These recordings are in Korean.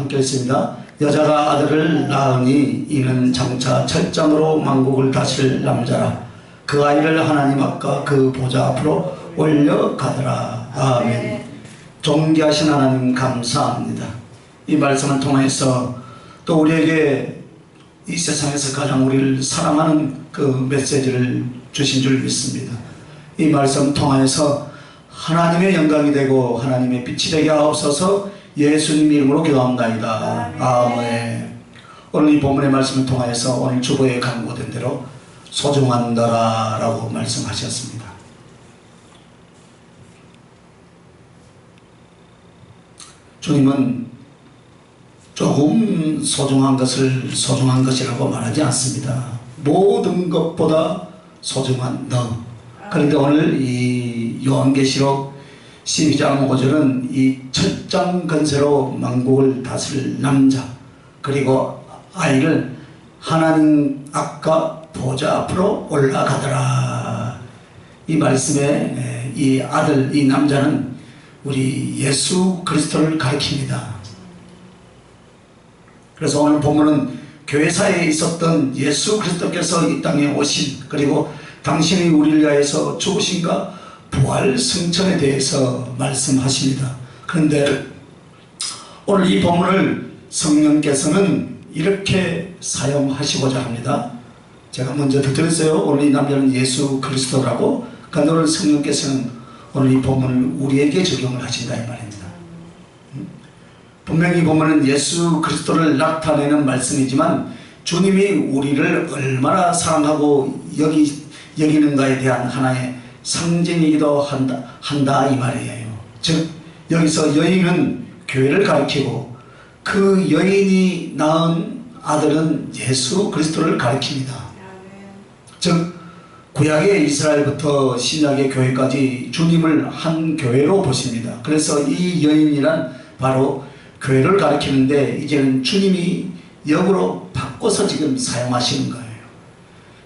함께 했습니다. 여자가 아들을 낳으니 이는 장차 철장으로 만국을 다스릴 남자라. 그 아이를 하나님 앞과 그 보좌 앞으로 올려가더라. 아멘. 존귀하신 하나님 감사합니다. 이 말씀을 통해서 또 우리에게 이 세상에서 가장 우리를 사랑하는 그 메시지를 주신 줄 믿습니다. 이 말씀 통해서 하나님의 영광이 되고 하나님의 빛이 되게 하옵소서. 예수님 이름으로 기도합니다. 아멘. 오늘 이 본문의 말씀을 통해서 오늘 주보에 강구된 대로 소중한 나라라고 말씀하셨습니다. 주님은 조금 소중한 것을 소중한 것이라고 말하지 않습니다. 모든 것보다 소중한 너. 그런데 오늘 이 요한계시록 12장 5절은 이 철장 건세로 만국을 다스릴 남자, 그리고 아이를 하나님 앞과 보좌 앞으로 올라가더라. 이 말씀에 이 아들, 이 남자는 우리 예수 그리스도를 가리킵니다. 그래서 오늘 본문은 교회사에 있었던 예수 그리스도께서 이 땅에 오신, 그리고 당신이 우리를 위하여서 죽으신가 부활 승천에 대해서 말씀하십니다. 그런데 오늘 이 본문을 성령께서는 이렇게 사용하시고자 합니다. 제가 먼저 드렸어요. 오늘 이 남자는 예수 그리스도라고. 그런데 오늘 성령께서는 오늘 이 본문을 우리에게 적용을 하신다 이 말입니다. 분명히 이 본문은 예수 그리스도를 나타내는 말씀이지만 주님이 우리를 얼마나 사랑하고 여기는가에 대한 하나의 상징이기도 한다 이 말이에요. 즉 여기서 여인은 교회를 가리키고 그 여인이 낳은 아들은 예수 그리스도를 가리킵니다. 즉 구약의 이스라엘부터 신약의 교회까지 주님을 한 교회로 보십니다. 그래서 이 여인이란 바로 교회를 가리키는데 이제는 주님이 역으로 바꿔서 지금 사용하시는 거예요.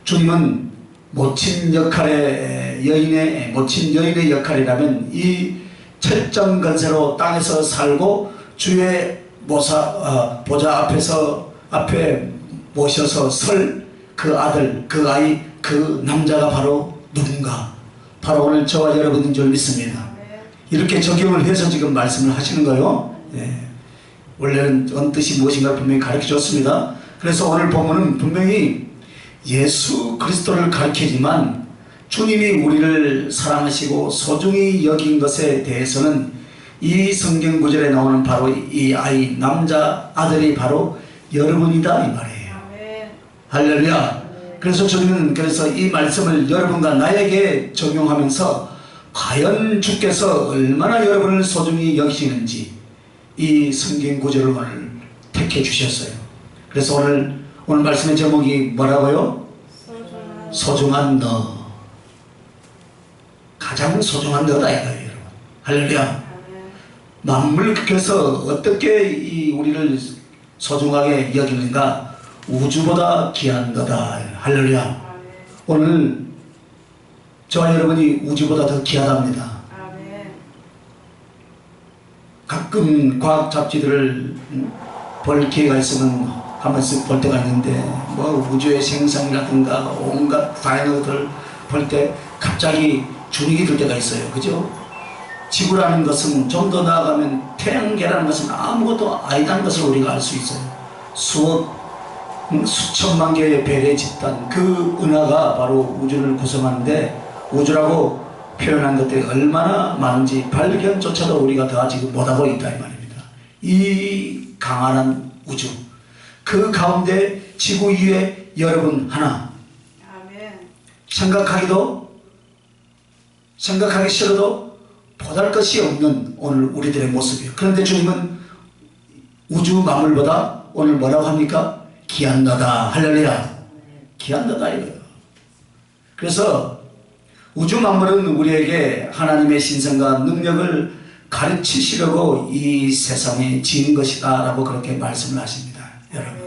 주님은 모친 역할의 모친 여인의 역할이라면 이 철장 건세로 땅에서 살고 주의 보좌 앞에 모셔서 설 그 아들, 그 아이, 그 남자가 바로 누군가? 바로 오늘 저와 여러분인 줄 믿습니다. 이렇게 적용을 해서 지금 말씀을 하시는 거예요. 원래는 뜻이 무엇인가를 분명히 가르쳐 줬습니다. 그래서 오늘 본문은 분명히 예수 그리스도를 가르치지만 주님이 우리를 사랑하시고 소중히 여긴 것에 대해서는 이 성경 구절에 나오는 바로 이 아이, 남자 아들이 바로 여러분이다 이 말이에요. 할렐루야. 그래서 주님은 이 말씀을 여러분과 나에게 적용하면서 과연 주께서 얼마나 여러분을 소중히 여기시는지 이 성경 구절을 오늘 택해 주셨어요. 그래서 오늘 말씀의 제목이 뭐라고요? 소중한 너. 가장 소중한 너다 이거예요, 여러분. 할렐루야. 만물께서 어떻게 우리를 소중하게 여기는가? 우주보다 귀한 너다. 할렐루야. 오늘 저와 여러분이 우주보다 더 귀하답니다. 가끔 과학 잡지들을 볼 기회가 있으면 한 번씩 볼 때가 있는데 뭐 우주의 생성이라든가 온갖 다양한 것들을 볼 때 갑자기 주눅이 들 때가 있어요. 그죠? 지구라는 것은 좀 더 나아가면 태양계라는 것은 아무것도 아니라는 것을 우리가 알 수 있어요. 수천만 개의 별의 집단, 그 은하가 바로 우주를 구성하는데 우주라고 표현한 것들이 얼마나 많은지 발견조차도 우리가 다 지금 못하고 있다 이 말입니다. 이 강한 우주, 그 가운데 지구 위에 여러분 하나. 생각하기 싫어도 보잘것이 없는 오늘 우리들의 모습이에요. 그런데 주님은 우주 만물보다 오늘 뭐라고 합니까? 귀한 너다. 할렐루야. 귀한 너다 이거예요. 그래서 우주 만물은 우리에게 하나님의 신성과 능력을 가르치시려고 이 세상에 지은 것이다 라고 그렇게 말씀을 하십니다, 여러분.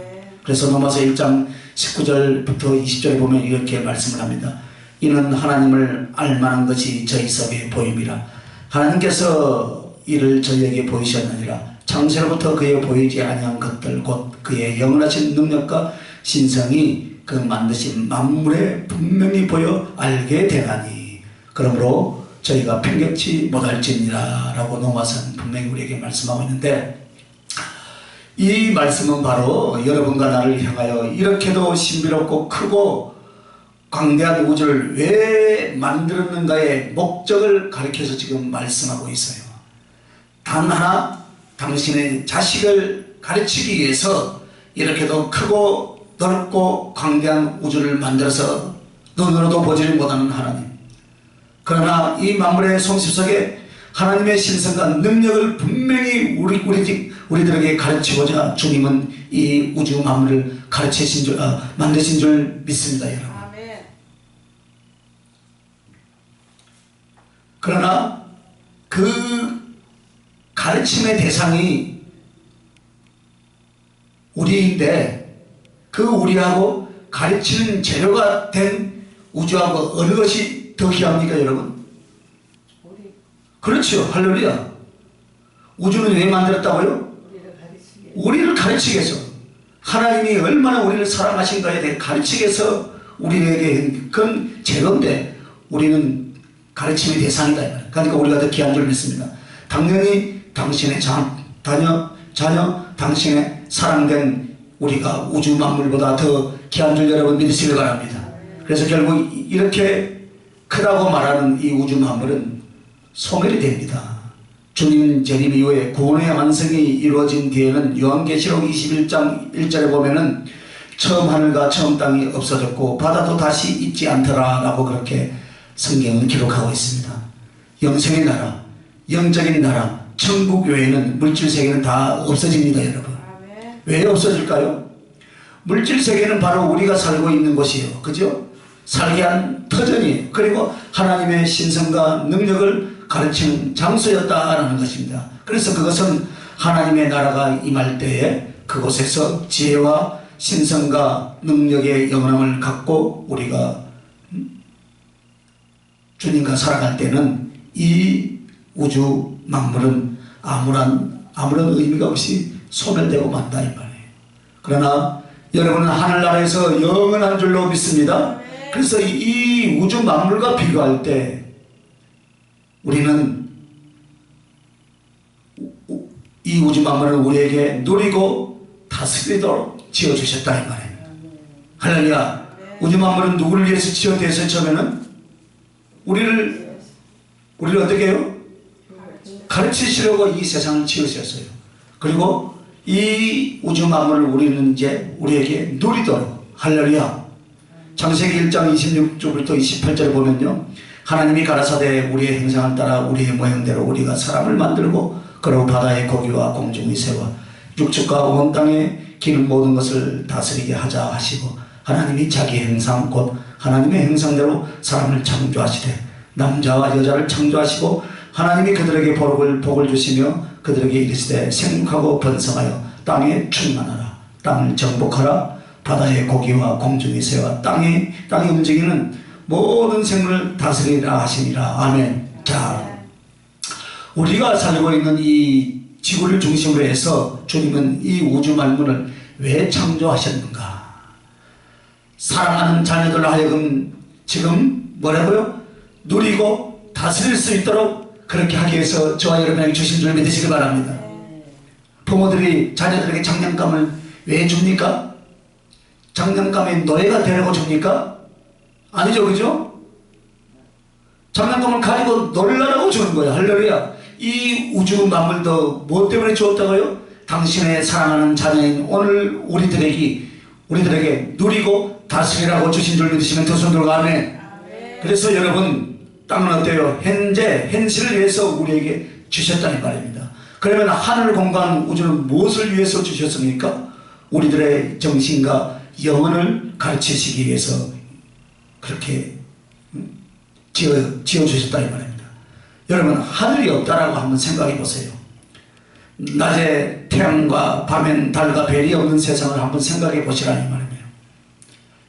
그래서 로마서 1장 19절부터 20절에 보면 이렇게 말씀을 합니다. 이는 하나님을 알만한 것이 저희 속에 보임이라. 하나님께서 이를 저희에게 보이셨느니라. 창세로부터 그의 보이지 아니한 것들 곧 그의 영원하신 능력과 신성이 그 만드신 만물에 분명히 보여 알게 되나니 그러므로 저희가 편견치 못할지니라 라고 노마서는 분명히 우리에게 말씀하고 있는데, 이 말씀은 바로 여러분과 나를 향하여 이렇게도 신비롭고 크고 광대한 우주를 왜 만들었는가의 목적을 가리켜서 지금 말씀하고 있어요. 단 하나, 당신의 자식을 가르치기 위해서 이렇게도 크고 넓고 광대한 우주를 만들어서 눈으로도 보지를 못하는 하나님. 그러나 이 만물의 솜씨 속에 하나님의 신성과 능력을 분명히 우리들에게 가르치고자 주님은 이 우주 만물을 가르치신 줄, 만드신 줄 믿습니다, 여러분. 아멘. 그러나 그 가르침의 대상이 우리인데, 그 우리하고 가르치는 재료가 된 우주하고 어느 것이 더 귀합니까, 여러분? 우리 그렇죠. 할렐루야. 우주는 왜 만들었다고요? 우리를 가르치기 위해서. 하나님이 얼마나 우리를 사랑하신가에 대해 가르치기 위해서 우리에게 그건 재료인데 우리는 가르침의 대상이다. 그러니까 우리가 더 귀한 줄 믿습니다. 당연히 당신의 자녀, 당신의 사랑된 우리가 우주 만물보다 더 귀한 줄 여러분 믿으시길 바랍니다. 그래서 결국 이렇게 크다고 말하는 이 우주 만물은 소멸이 됩니다. 주님 재림 이후에 구원의 완성이 이루어진 뒤에는 요한계시록 21장 1절에 보면은 처음 하늘과 처음 땅이 없어졌고 바다도 다시 있지 않더라 라고 그렇게 성경은 기록하고 있습니다. 영생의 나라, 영적인 나라, 천국 외에는 물질세계는 다 없어집니다, 여러분. 아멘. 왜 없어질까요? 물질세계는 바로 우리가 살고 있는 곳이에요. 그죠? 살게 한 터전이에요. 그리고 하나님의 신성과 능력을 가르치는 장소였다라는 것입니다. 그래서 그것은 하나님의 나라가 임할 때에 그곳에서 지혜와 신성과 능력의 영향을 갖고 우리가 주님과 살아갈 때는 이 우주 만물은 아무런 의미가 없이 소멸되고 만다 이 말이에요. 그러나 여러분은 하늘나라에서 영원한 줄로 믿습니다. 그래서 이 우주 만물과 비교할 때 우리는 이 우주 만물을 우리에게 누리고 다스리도록 지어주셨다 이 말이에요. 할렐루야. 우주 만물은 누구를 위해서 지어졌어요? 처음에는 우리를 어떻게 해요? 가르치시려고 이 세상을 지으셨어요. 그리고 이 우주 만물을 우리는 이제 우리에게 누리도록. 할렐루야. 창세기 1장 26절부터 28절에 보면요, 하나님이 가라사대 우리의 형상을 따라 우리의 모형대로 우리가 사람을 만들고 그리고 바다의 고기와 공중의 새와 육축과 온 땅에 기는 모든 것을 다스리게 하자 하시고 하나님이 자기 형상 곧 하나님의 형상대로 사람을 창조하시되 남자와 여자를 창조하시고 하나님이 그들에게 복을 주시며 그들에게 이르시되 생육하고 번성하여 땅에 충만하라. 땅을 정복하라. 바다의 고기와 공중의 새와 땅에 움직이는 모든 생물을 다스리라 하시니라. 아멘. 자, 우리가 살고 있는 이 지구를 중심으로 해서 주님은 이 우주 만물을 왜 창조하셨는가? 사랑하는 자녀들로 하여금 지금 뭐라고요? 누리고 다스릴 수 있도록 그렇게 하기 위해서 저와 여러분에게 주신 줄 믿으시기 바랍니다. 부모들이 자녀들에게 장난감을 왜 줍니까? 장난감의 노예가 되려고 줍니까? 아니죠, 그죠? 장난감을 가지고 놀라라고 주는 거예요. 할렐루야. 이 우주 만물도 무엇 때문에 주었다고요? 당신의 사랑하는 자녀인 오늘 우리들에게 누리고 다스리라고 주신 줄 믿으시면 두 손 들고 아멘. 그래서 여러분, 땅은 어때요? 현실을 위해서 우리에게 주셨다는 말입니다. 그러면 하늘 공간 우주는 무엇을 위해서 주셨습니까? 우리들의 정신과 영혼을 가르치시기 위해서 그렇게 지어주셨다 이 말입니다. 여러분, 하늘이 없다라고 한번 생각해 보세요. 낮에 태양과 밤엔 달과 별이 없는 세상을 한번 생각해 보시라는 말입니다.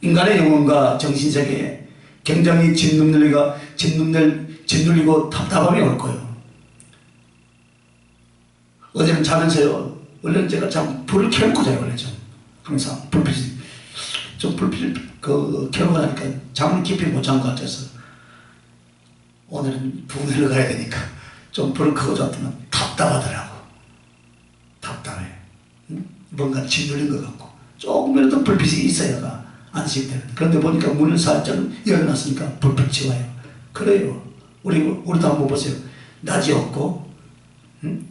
인간의 영혼과 정신세계에 굉장히 짓눌리고 답답함이 올 거예요. 어제는 자면서요. 원래는 제가 참 불을 켜놓고 자요. 원래 좀 항상 불빛이 좀 불빛 켜놓고 자니까 잠을 깊이 못 잔 것 같아서 오늘은 부내를 가야 되니까 좀 불을 켜고 잤더니 답답하더라고. 답답해. 응? 뭔가 짓눌린 것 같고 조금이라도 불빛이 있어야가 안식이 되는. 그런데 보니까 문을 살짝 열어놨으니까 불빛이 와요. 그래요. 우리도 한번 보세요. 낮이 없고 응?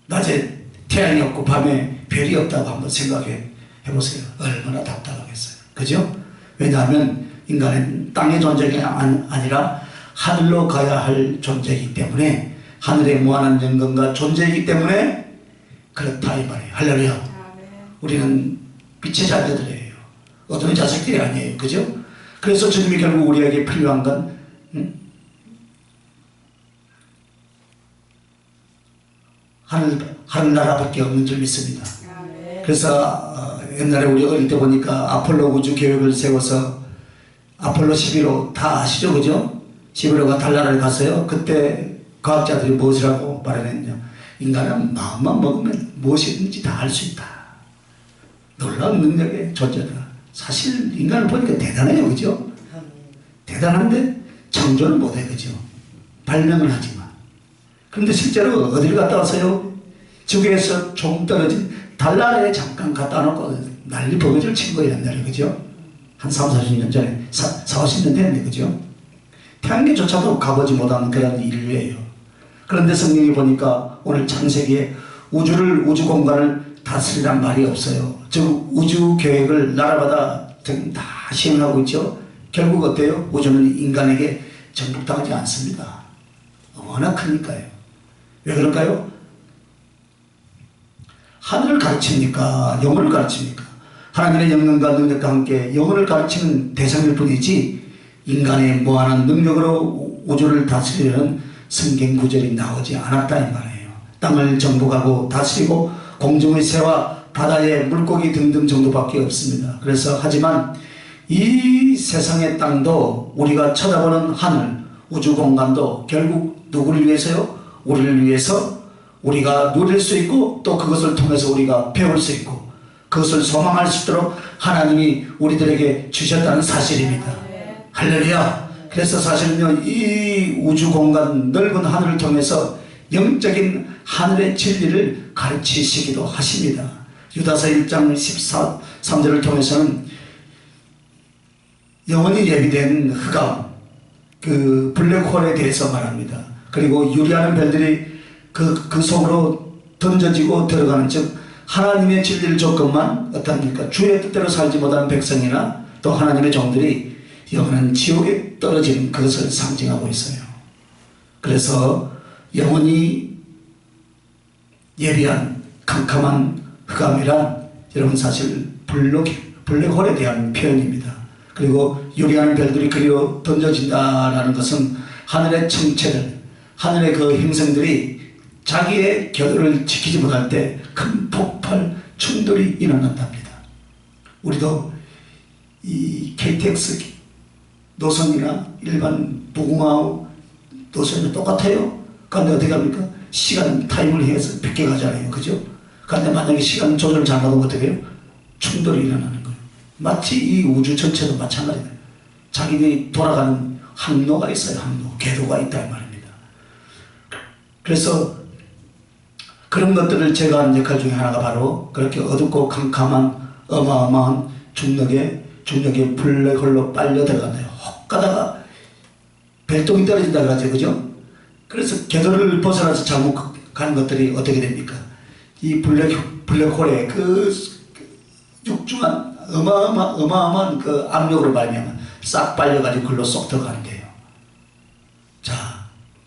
낮에 태양이 없고 밤에 별이 없다고 한번 생각해 보세요. 얼마나 답답하겠어요. 그죠? 왜냐하면 인간은 땅의 존재가 아니라 하늘로 가야 할 존재이기 때문에, 하늘의 무한한 영광과 존재이기 때문에 그렇다 이 말이에요. 할렐루야. 우리는 빛의 자녀들이에요. 어둠의 자식들이 아니에요. 그죠? 그래서 주님이 결국 우리에게 필요한 건 하늘나라밖에 없는 줄 믿습니다. 그래서 옛날에 우리 어릴 때 보니까 아폴로 우주 계획을 세워서 아폴로 11호 다 아시죠? 그죠? 11호가 달나라를 갔어요. 그때 과학자들이 무엇이라고 말해냈냐? 인간은 마음만 먹으면 무엇이든지 다 할 수 있다. 놀라운 능력의 존재다. 사실 인간을 보니까 대단해요. 그죠? 대단한데 창조는 못해. 그죠? 발명을 하지만. 그런데 실제로 어디를 갔다 왔어요? 지구에서 조금 떨어진 달나라에 잠깐 갖다 놓고 난리 버거지를 친 거예요. 옛날에. 그죠? 한 3, 40년 전에 4, 50년 됐는데. 그죠? 태양계조차도 가보지 못한 그런 인류예요. 그런데 성경에 보니까 오늘 창세기에 우주 공간을 다스리란 말이 없어요. 즉 우주 계획을 나라마다 다 시행하고 있죠. 결국 어때요? 우주는 인간에게 정복당하지 않습니다. 워낙 크니까요. 왜 그럴까요? 하늘을 가르칩니까? 영혼을 가르칩니까? 하나님의 영능과 능력과 함께 영혼을 가르치는 대상일 뿐이지 인간의 무한한 능력으로 우주를 다스리려는 성경 구절이 나오지 않았다 이 말이에요. 땅을 정복하고 다스리고 공중의 새와 바다의 물고기 등등 정도밖에 없습니다. 그래서 하지만 이 세상의 땅도 우리가 쳐다보는 하늘, 우주 공간도 결국 누구를 위해서요? 우리를 위해서 우리가 누릴 수 있고 또 그것을 통해서 우리가 배울 수 있고 그것을 소망할 수 있도록 하나님이 우리들에게 주셨다는 사실입니다. 할렐루야. 그래서 사실은요, 이 우주 공간 넓은 하늘을 통해서 영적인 하늘의 진리를 가르치시기도 하십니다. 유다서 1장 13절을 통해서는 영원히 예비된 흑암, 그 블랙홀에 대해서 말합니다. 그리고 유리하는 별들이 그 속으로 던져지고 들어가는, 즉 하나님의 진리를 조건만 어떻습니까? 주의 뜻대로 살지 못하는 백성이나 또 하나님의 종들이 영원한 지옥에 떨어지는 그것을 상징하고 있어요. 그래서 영원히 예비한 캄캄한 흑암이란 여러분 사실 블랙홀에 대한 표현입니다. 그리고 유리하는 별들이 그리로 던져진다라는 것은 하늘의 천체들, 하늘의 그 행성들이 자기의 궤도를 지키지 못할 때 큰 폭발 충돌이 일어난답니다. 우리도 이 KTX 노선이나 일반 무궁화 노선이 똑같아요. 그런데 어떻게 합니까? 시간 타임을 해서 빗게 가잖아요. 그죠? 그런데 만약에 시간 조절을 잘못하면 어떻게 해요? 충돌이 일어나는 거예요. 마치 이 우주 전체도 마찬가지예요. 자기들이 돌아가는 항로가 있어요. 항로, 궤도가 있다 이 말입니다. 그래서 그런 것들을 제가 한 역할 중에 하나가 바로 그렇게 어둡고 캄캄한 어마어마한 중력의 블랙홀로 빨려 들어간대요. 혹 가다가 별똥이 떨어진다 그러죠. 그죠? 그래서 궤도를 벗어나서 잘못 가는 것들이 어떻게 됩니까? 이 블랙홀의 그 육중한 어마어마한 그 압력으로 말미암아 싹 빨려가지고 글로 쏙 들어가는데요. 자,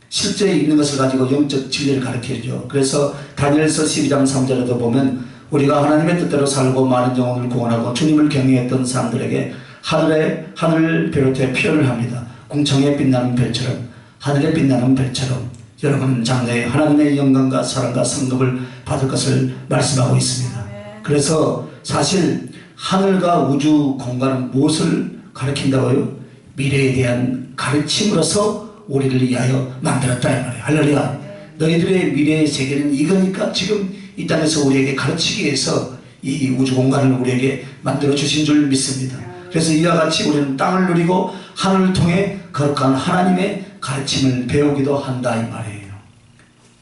실제 있는 것을 가지고 영적 진리를 가르쳐주죠. 그래서 다니엘서 12장 3절에도 보면 우리가 하나님의 뜻대로 살고 많은 영혼을 구원하고 주님을 경외했던 사람들에게 하늘을 비롯해 표현을 합니다. 궁창에 빛나는 별처럼, 하늘에 빛나는 별처럼 여러분 장래에 하나님의 영광과 사랑과 상급을 받을 것을 말씀하고 있습니다. 그래서 사실 하늘과 우주 공간은 무엇을 가르친다고요? 미래에 대한 가르침으로서 우리를 위하여 만들었다 이 말이에요. 할렐루야. 너희들의 미래의 세계는 이거니까 지금 이 땅에서 우리에게 가르치기 위해서 이 우주 공간을 우리에게 만들어 주신 줄 믿습니다. 그래서 이와 같이 우리는 땅을 누리고 하늘을 통해 거룩한 하나님의 가르침을 배우기도 한다 이 말이에요.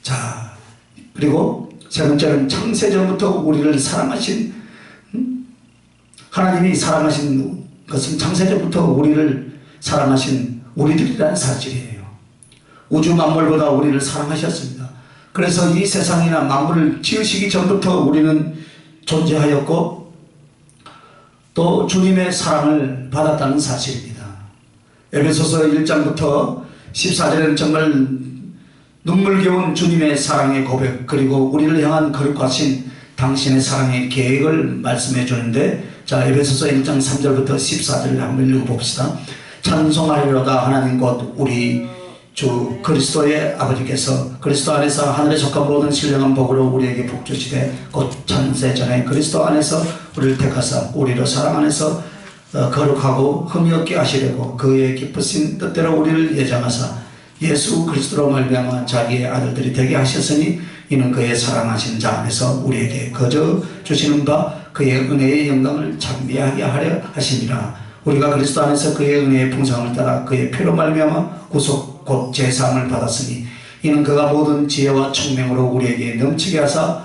자, 그리고 세 번째는 창세전부터 우리를 사랑하신 하나님이 사랑하신 것은 창세전부터 우리를 사랑하신 우리들이라는 사실이에요. 우주 만물보다 우리를 사랑하셨습니다. 그래서 이 세상이나 만물을 지으시기 전부터 우리는 존재하였고 또 주님의 사랑을 받았다는 사실입니다. 에베소서 1장부터 14절에는 정말 눈물겨운 주님의 사랑의 고백, 그리고 우리를 향한 거룩하신 당신의 사랑의 계획을 말씀해 주는데, 자, 에베소서 1장 3절부터 14절을 한번 읽어봅시다. 찬송하리로다 하나님 곧 우리 주 그리스도의 아버지께서 그리스도 안에서 하늘에 속한 모든 신령한 복으로 우리에게 복주시되 곧 창세전에 그리스도 안에서 우리를 택하사 우리로 사랑 안에서 거룩하고 흠이 없게 하시려고 그의 기쁘신 뜻대로 우리를 예정하사 예수 그리스도로 말미암아 자기의 아들들이 되게 하셨으니 이는 그의 사랑하신 자 안에서 우리에게 거저 주시는 바 그의 은혜의 영광을 찬미하게 하려 하심이라. 우리가 그리스도 안에서 그의 은혜의 풍성을 따라 그의 피로 말미암아 구속 곧 제사함을 받았으니 이는 그가 모든 지혜와 총명으로 우리에게 넘치게 하사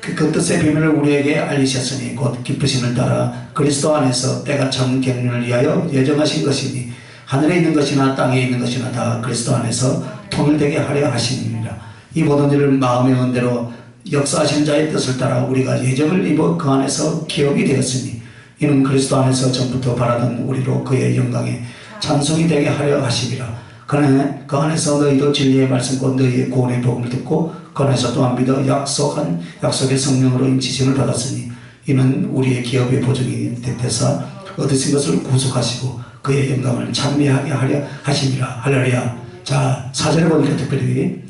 그 뜻의 비밀을 우리에게 알리셨으니 곧 기쁘심을 따라 그리스도 안에서 때가 참 경륜을 위하여 예정하신 것이니 하늘에 있는 것이나 땅에 있는 것이나 다 그리스도 안에서 통일되게 하려 하시니라. 이 모든 일을 마음의 은대로 역사하신 자의 뜻을 따라 우리가 예정을 입어 그 안에서 기업이 되었으니 이는 그리스도 안에서 전부터 바라던 우리로 그의 영광에 찬송이 되게 하려 하시리라. 그러나 그 안에서 너희도 진리의 말씀과 너희의 구원의 복음을 듣고 그 안에서 또한 믿어 약속의 성령으로 인치심을 받았으니 이는 우리의 기업의 보증이 되사 얻으신 것을 구속하시고 그의 영광을 찬미하게 하려 하심이라. 할렐루야. 자, 4절에 보니까 특별히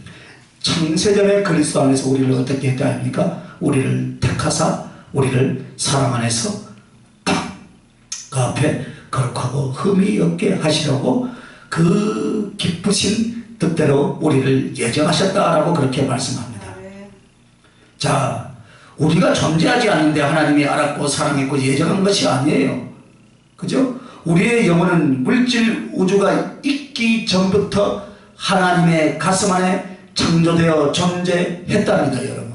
창세전에 그리스도 안에서 우리를 어떻게 했다 합니까? 우리를 택하사 우리를 사랑 안에서 그 앞에 거룩하고 흠이 없게 하시려고 그 기쁘신 뜻대로 우리를 예정하셨다라고 그렇게 말씀합니다. 자, 우리가 존재하지 않는데 하나님이 알았고 사랑했고 예정한 것이 아니에요. 그죠? 우리의 영혼은 물질 우주가 있기 전부터 하나님의 가슴 안에 창조되어 존재했답니다, 여러분.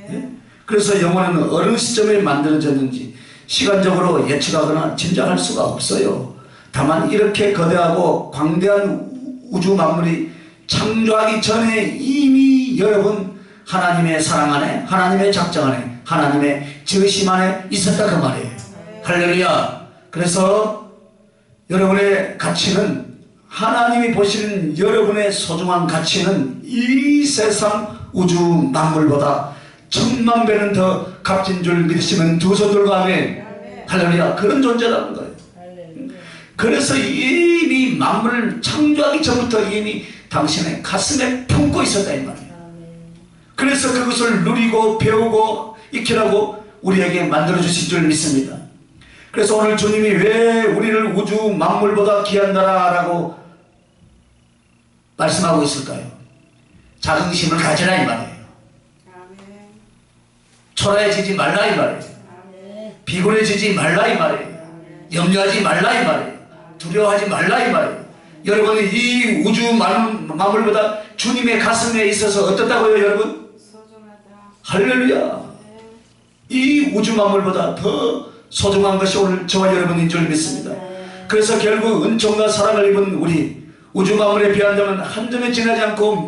네? 그래서 영혼은 어느 시점에 만들어졌는지 시간적으로 예측하거나 짐작할 수가 없어요. 다만 이렇게 거대하고 광대한 우주 만물이 창조하기 전에 이미 여러분 하나님의 사랑 안에, 하나님의 작정 안에, 하나님의 지으심 안에 있었다 그 말이에요. 할렐루야. 그래서 여러분의 가치는, 하나님이 보시는 여러분의 소중한 가치는 이 세상 우주 만물보다 1000만 배는 더 값진 줄 믿으시면 두 손 들고 아멘. 할렐루야. 그런 존재라는 거예요. 그래서 이미 만물을 창조하기 전부터 이미 당신의 가슴에 품고 있었다 이 말이에요. 그래서 그것을 누리고 배우고 익히라고 우리에게 만들어주신 줄 믿습니다. 그래서 오늘 주님이 왜 우리를 우주 만물보다 귀한 나라라고 말씀하고 있을까요? 자긍심을 가지라 이 말이에요. 초라해지지 말라 이 말이에요. 비굴해지지 말라 이 말이에요. 염려하지 말라 이 말이에요. 두려워하지 말라 이 말이에요. 여러분, 이 우주 만물보다 주님의 가슴에 있어서 어떻다고요 여러분? 소중하다. 할렐루야. 이 우주 만물보다 더 소중한 것이 오늘 저와 여러분인 줄 믿습니다. 그래서 결국 은총과 사랑을 입은 우리 우주 만물에 비한다면 한 점에 지나지 않고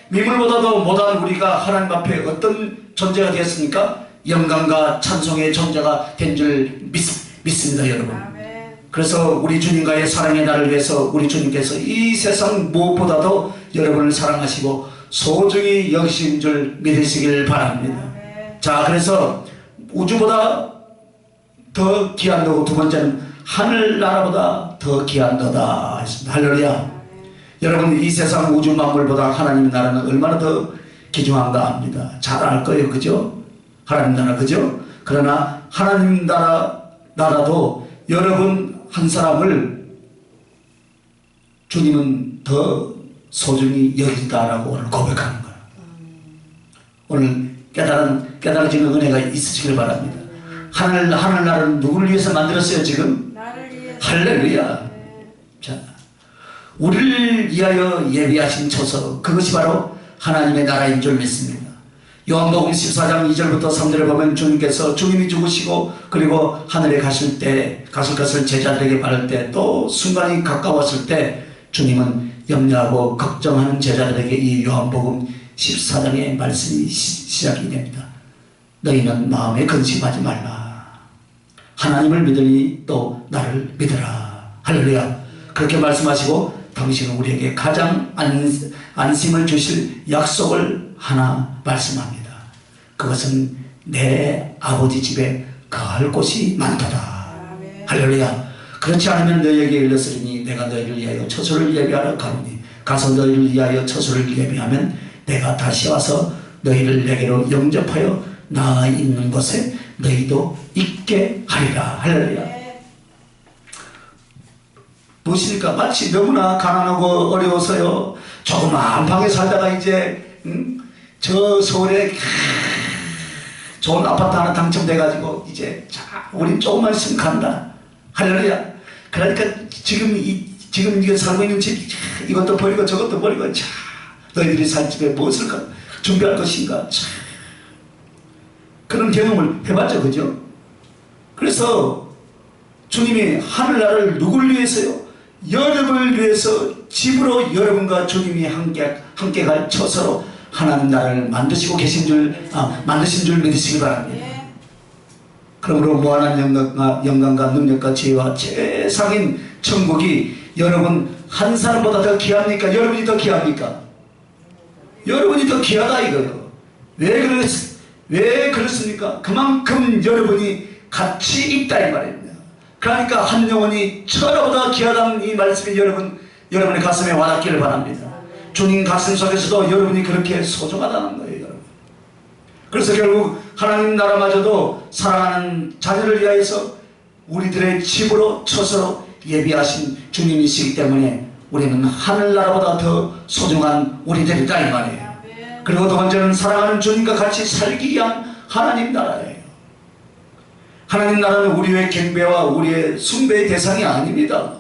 미물보다도 못한 우리가 하나님 앞에 어떤 존재가 되었습니까? 영광과 찬송의 존재가 된 줄 믿습니다 여러분. 그래서 우리 주님과의 사랑의 날을 위해서 우리 주님께서 이 세상 무엇보다도 여러분을 사랑하시고 소중히 여기신 줄 믿으시길 바랍니다. 자, 그래서 우주보다 더 귀한 너고 두 번째는 하늘나라보다 더 귀한 너다 했습니다. 할렐루야. 여러분, 이 세상 우주 만물보다 하나님 나라는 얼마나 더 귀중한가 합니다. 잘 알 거예요. 그죠? 하나님 나라, 그죠? 그러나 하나님 나라도 여러분 한 사람을 주님은 더 소중히 여긴다라고 오늘 고백하는 거예요. 오늘 깨달아지는 은혜가 있으시길 바랍니다. 하늘나라는 누구를 위해서 만들었어요 지금? 할렐루야. 자, 우리를 위하여 예비하신 초서, 그것이 바로 하나님의 나라인 줄 믿습니다. 요한복음 14장 2절부터 3절에 보면 주님이 죽으시고 그리고 하늘에 가실 것을 제자들에게 말할 때, 또 순간이 가까웠을 때 주님은 염려하고 걱정하는 제자들에게 이 요한복음 14장의 말씀이 시작이 됩니다. 너희는 마음에 근심하지 말라. 하나님을 믿으니 또 나를 믿으라. 할렐루야. 그렇게 말씀하시고 당신은 우리에게 가장 안심을 주실 약속을 하나 말씀합니다. 그것은 내 아버지 집에 거할 곳이 많도다. 할렐루야. 그렇지 않으면 너희에게 일렀으리니 내가 너희를 위하여 처소를 예비하러 가노니 가서 너희를 위하여 처소를 예비하면 내가 다시 와서 너희를 내게로 영접하여 나 있는 곳에 너희도 있게 하리라. 할렐루야. 무엇입니까? 마치 너무나 가난하고 어려워서요, 조그마한 방에 살다가 이제 저 서울에 좋은 아파트 하나 당첨돼가지고 이제 자, 우린 조금만 있으면 간다. 할렐루야. 그러니까 지금 이게 살고 있는 집, 이것도 버리고 저것도 버리고, 자, 너희들이 살 집에 무엇을 준비할 것인가. 자, 그런 경험을 해봤죠, 그죠? 그래서 주님이 하늘나라를 누굴 위해서요? 여러분을 위해서 집으로 여러분과 주님이 함께 갈 처소로 하나님 나라를 만드신 줄 믿으시기 바랍니다. 그러므로 무한한 영광과 능력과 지혜와 최상인 천국이 여러분 한 사람보다 더 귀합니까? 여러분이 더 귀합니까? 여러분이 더 귀하다 이거예요. 왜 그렇습니까? 그만큼 여러분이 가치 있다 이 말입니다. 그러니까 한 영혼이 천하보다 귀하다는 이 말씀이 여러분의 가슴에 와닿기를 바랍니다. 주님 가슴 속에서도 여러분이 그렇게 소중하다는 거예요, 여러분. 그래서 결국 하나님 나라마저도 사랑하는 자녀를 위하여서 우리들의 집으로 처소로 예비하신 주님이시기 때문에 우리는 하늘나라보다 더 소중한 우리들이다 이 말이에요. 그리고 두 번째는 사랑하는 주님과 같이 살기 위한 하나님 나라예요. 하나님 나라는 우리의 경배와 우리의 숭배의 대상이 아닙니다.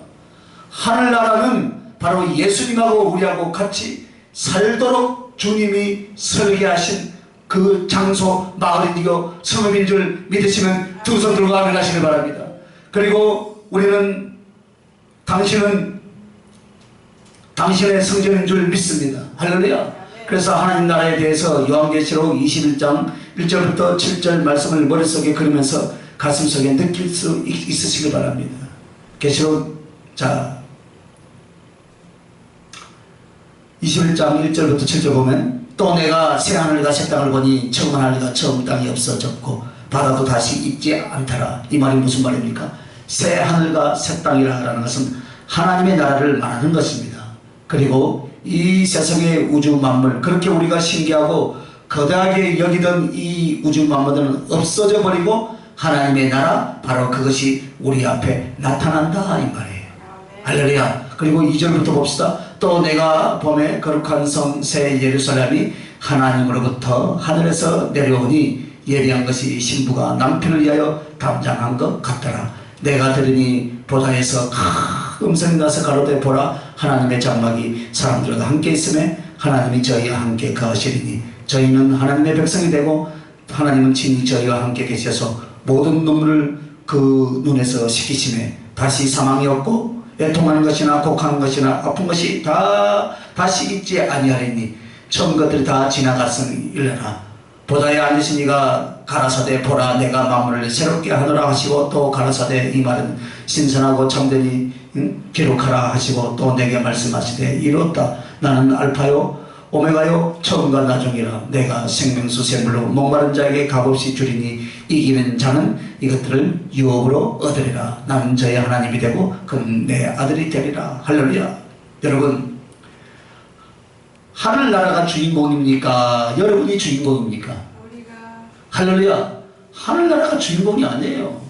하늘나라는 바로 예수님하고 우리하고 같이 살도록 주님이 설계하신 그 장소 마을이고 성읍인 줄 믿으시면 두 손 들고 아멘 하시길 바랍니다. 그리고 우리는 당신은 당신의 성전인 줄 믿습니다. 할렐루야. 그래서 하나님 나라에 대해서 요한계시록 21장 1절부터 7절 말씀을 머릿속에 그리면서 가슴속에 느낄 수 있으시길 바랍니다. 계시록 21장 1절부터 7절 보면, 또 내가 새 하늘과 새 땅을 보니 처음 하늘과 처음 땅이 없어졌고 바다도 다시 있지 않더라. 이 말이 무슨 말입니까? 새 하늘과 새 땅이라는 것은 하나님의 나라를 말하는 것입니다. 그리고 이 세상의 우주 만물, 그렇게 우리가 신기하고 거대하게 여기던 이 우주 만물들은 없어져 버리고 하나님의 나라, 바로 그것이 우리 앞에 나타난다 이 말이에요. 할렐루야. 그리고 2절부터 봅시다. 또 내가 봄에 거룩한 성 새 예루살렘이 하나님으로부터 하늘에서 내려오니 예비한 것이 신부가 남편을 위하여 담장한 것 같더라. 내가 들으니 보다에서 큰 음성이 나서 가로되 보라, 하나님의 장막이 사람들과 함께 있음에 하나님이 저희와 함께 거하시리니 저희는 하나님의 백성이 되고 하나님은 친히 저희와 함께 계셔서 모든 눈물을 그 눈에서 씻기심에 다시 사망이 없고 애통하는 것이나 곡하는 것이나 아픈 것이 다시 있지 아니하리니 처음 것들이 다 지나갔으니 일러라. 보다에 앉으신 이가 가라사대 보라, 내가 만물을 새롭게 하노라 하시고, 또 가라사대 이 말은 신선하고 참되니 기록하라 하시고, 또 내게 말씀하시되 이렇다. 나는 알파요 오메가요 처음과 나중이라. 내가 생명수 샘물로 목마른 자에게 값없이 주리니 이기는 자는 이것들을 유업으로 얻으리라. 나는 저의 하나님이 되고 그는 내 아들이 되리라. 할렐루야. 여러분, 하늘나라가 주인공입니까? 여러분이 주인공입니까? 할렐루야. 하늘나라가 주인공이 아니에요.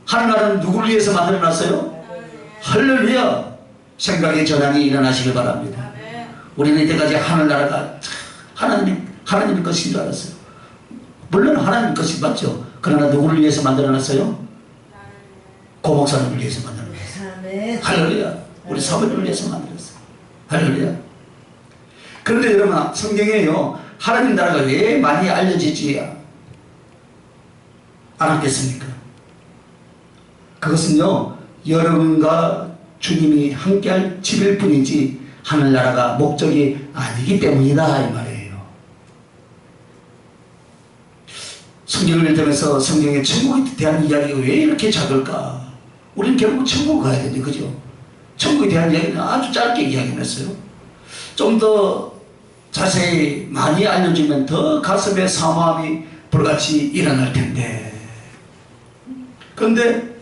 하늘나라는 누구를 위해서 만들어놨어요? 할렐루야. 생각의 전환이 일어나시길 바랍니다. 우리는 이때까지 하늘나라가 하나님의 것인 줄 알았어요. 물론 하나님의 것이 맞죠. 그러나 누구를 위해서 만들어놨어요? 고 목사님을 위해서 만들어놨어요. 할렐루야. 우리 사모님을 위해서 만들었어요. 할렐루야. 그런데 여러분, 성경에요, 하나님 나라가 왜 많이 알려지지 않았겠습니까? 그것은요, 여러분과 주님이 함께할 집일 뿐이지 하늘나라가 목적이 아니기 때문이다, 이 말이에요. 성경을 읽으면서 성경의 천국에 대한 이야기가 왜 이렇게 작을까? 우리는 결국 천국을 가야 되죠, 그죠? 천국에 대한 이야기는 아주 짧게 이야기했어요. 좀 더 자세히 많이 알려주면 더 가슴에 사모함이 불같이 일어날 텐데. 그런데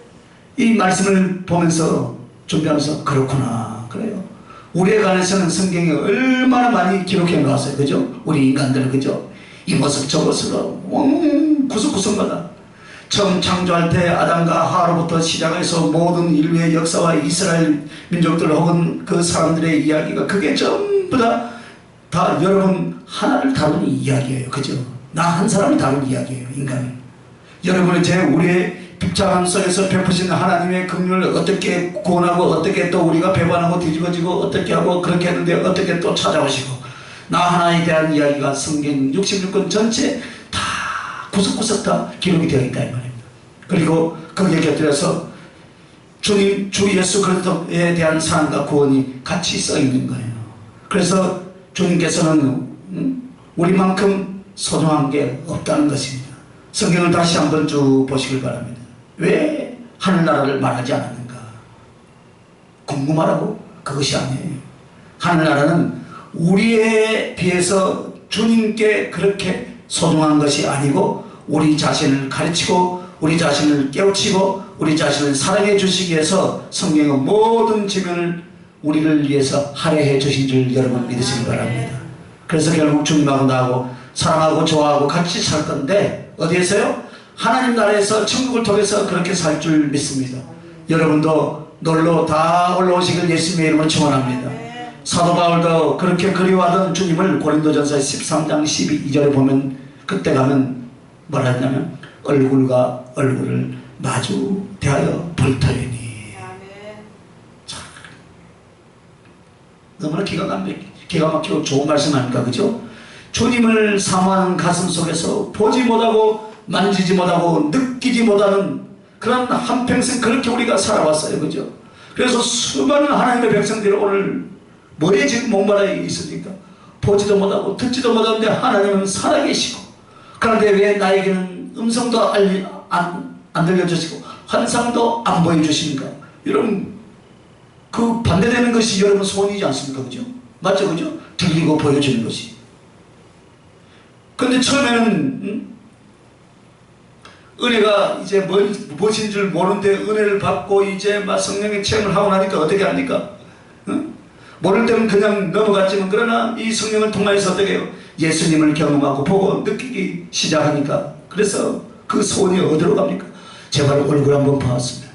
이 말씀을 보면서 준비하면서 그렇구나, 그래요. 우리에 관해서는 성경이 얼마나 많이 기록해 놓았어요, 그죠? 우리 인간들은, 그죠? 이 모습 저 모습으로 구석구석마다 처음 창조할 때 아담과 하와로부터 시작해서 모든 인류의 역사와 이스라엘 민족들 혹은 그 사람들의 이야기가 그게 전부 다 여러분 하나를 다루는 이야기예요, 그죠? 나 한 사람을 다루는 이야기예요, 인간은. 여러분은 우리의 빗자람 속에서 베푸신 하나님의 긍휼을 어떻게 구원하고 어떻게 또 우리가 배반하고 뒤집어지고 어떻게 하고 그렇게 했는데 어떻게 또 찾아오시고, 나 하나에 대한 이야기가 성경 66권 전체 다 구석구석 다 기록이 되어 있다, 이 말입니다. 그리고 거기에 곁들여서 주님, 주 예수 그리스도에 대한 사랑과 구원이 같이 써 있는 거예요. 그래서 주님께서는 우리만큼 소중한 게 없다는 것입니다. 성경을 다시 한번 쭉 보시길 바랍니다. 왜 하늘나라를 말하지 않았는가? 궁금하라고? 그것이 아니에요. 하늘나라는 우리에 비해서 주님께 그렇게 소중한 것이 아니고 우리 자신을 가르치고 우리 자신을 깨우치고 우리 자신을 사랑해 주시기 위해서 성경의 모든 지면을 우리를 위해서 할애해 주신 줄 여러분 믿으시기 바랍니다. 그래서 결국 주님하고 나하고 사랑하고 좋아하고 같이 살 건데 어디에서요? 하나님 나라에서 천국을 통해서 그렇게 살 줄 믿습니다. 여러분도 놀러 다 올라오시길 예수님의 이름으로 축원합니다. 사도 바울도 그렇게 그리워하던 주님을 고린도전서 13장 12절에 보면 그때 가면 뭐라 했냐면 얼굴과 얼굴을 마주 대하여 볼터이니. 너무나 기가 막히고 좋은 말씀 아닙니까, 그죠? 주님을 사모하는 가슴 속에서 보지 못하고 만지지 못하고 느끼지 못하는 그런 한평생 그렇게 우리가 살아왔어요, 그죠? 그래서 수많은 하나님의 백성들이 오늘 뭐에 지금 목말라 있으니까 보지도 못하고 듣지도 못하는데 하나님은 살아계시고, 그런데 왜 나에게는 음성도 안 들려주시고 환상도 안 보여주십니까? 여러분, 그 반대되는 것이 여러분 소원이지 않습니까? 그죠? 맞죠? 그죠? 들리고 보여주는 것이. 근데 처음에는 은혜가 이제 무엇인 줄 모르는데 은혜를 받고 이제 막 성령의 체험을 하고 나니까 어떻게 합니까? 모를 때는 그냥 넘어갔지만 그러나 이 성령을 통해서 어떻게 해요? 예수님을 경험하고 보고 느끼기 시작하니까, 그래서 그 소원이 어디로 갑니까? 제발 얼굴 한번 보았으면,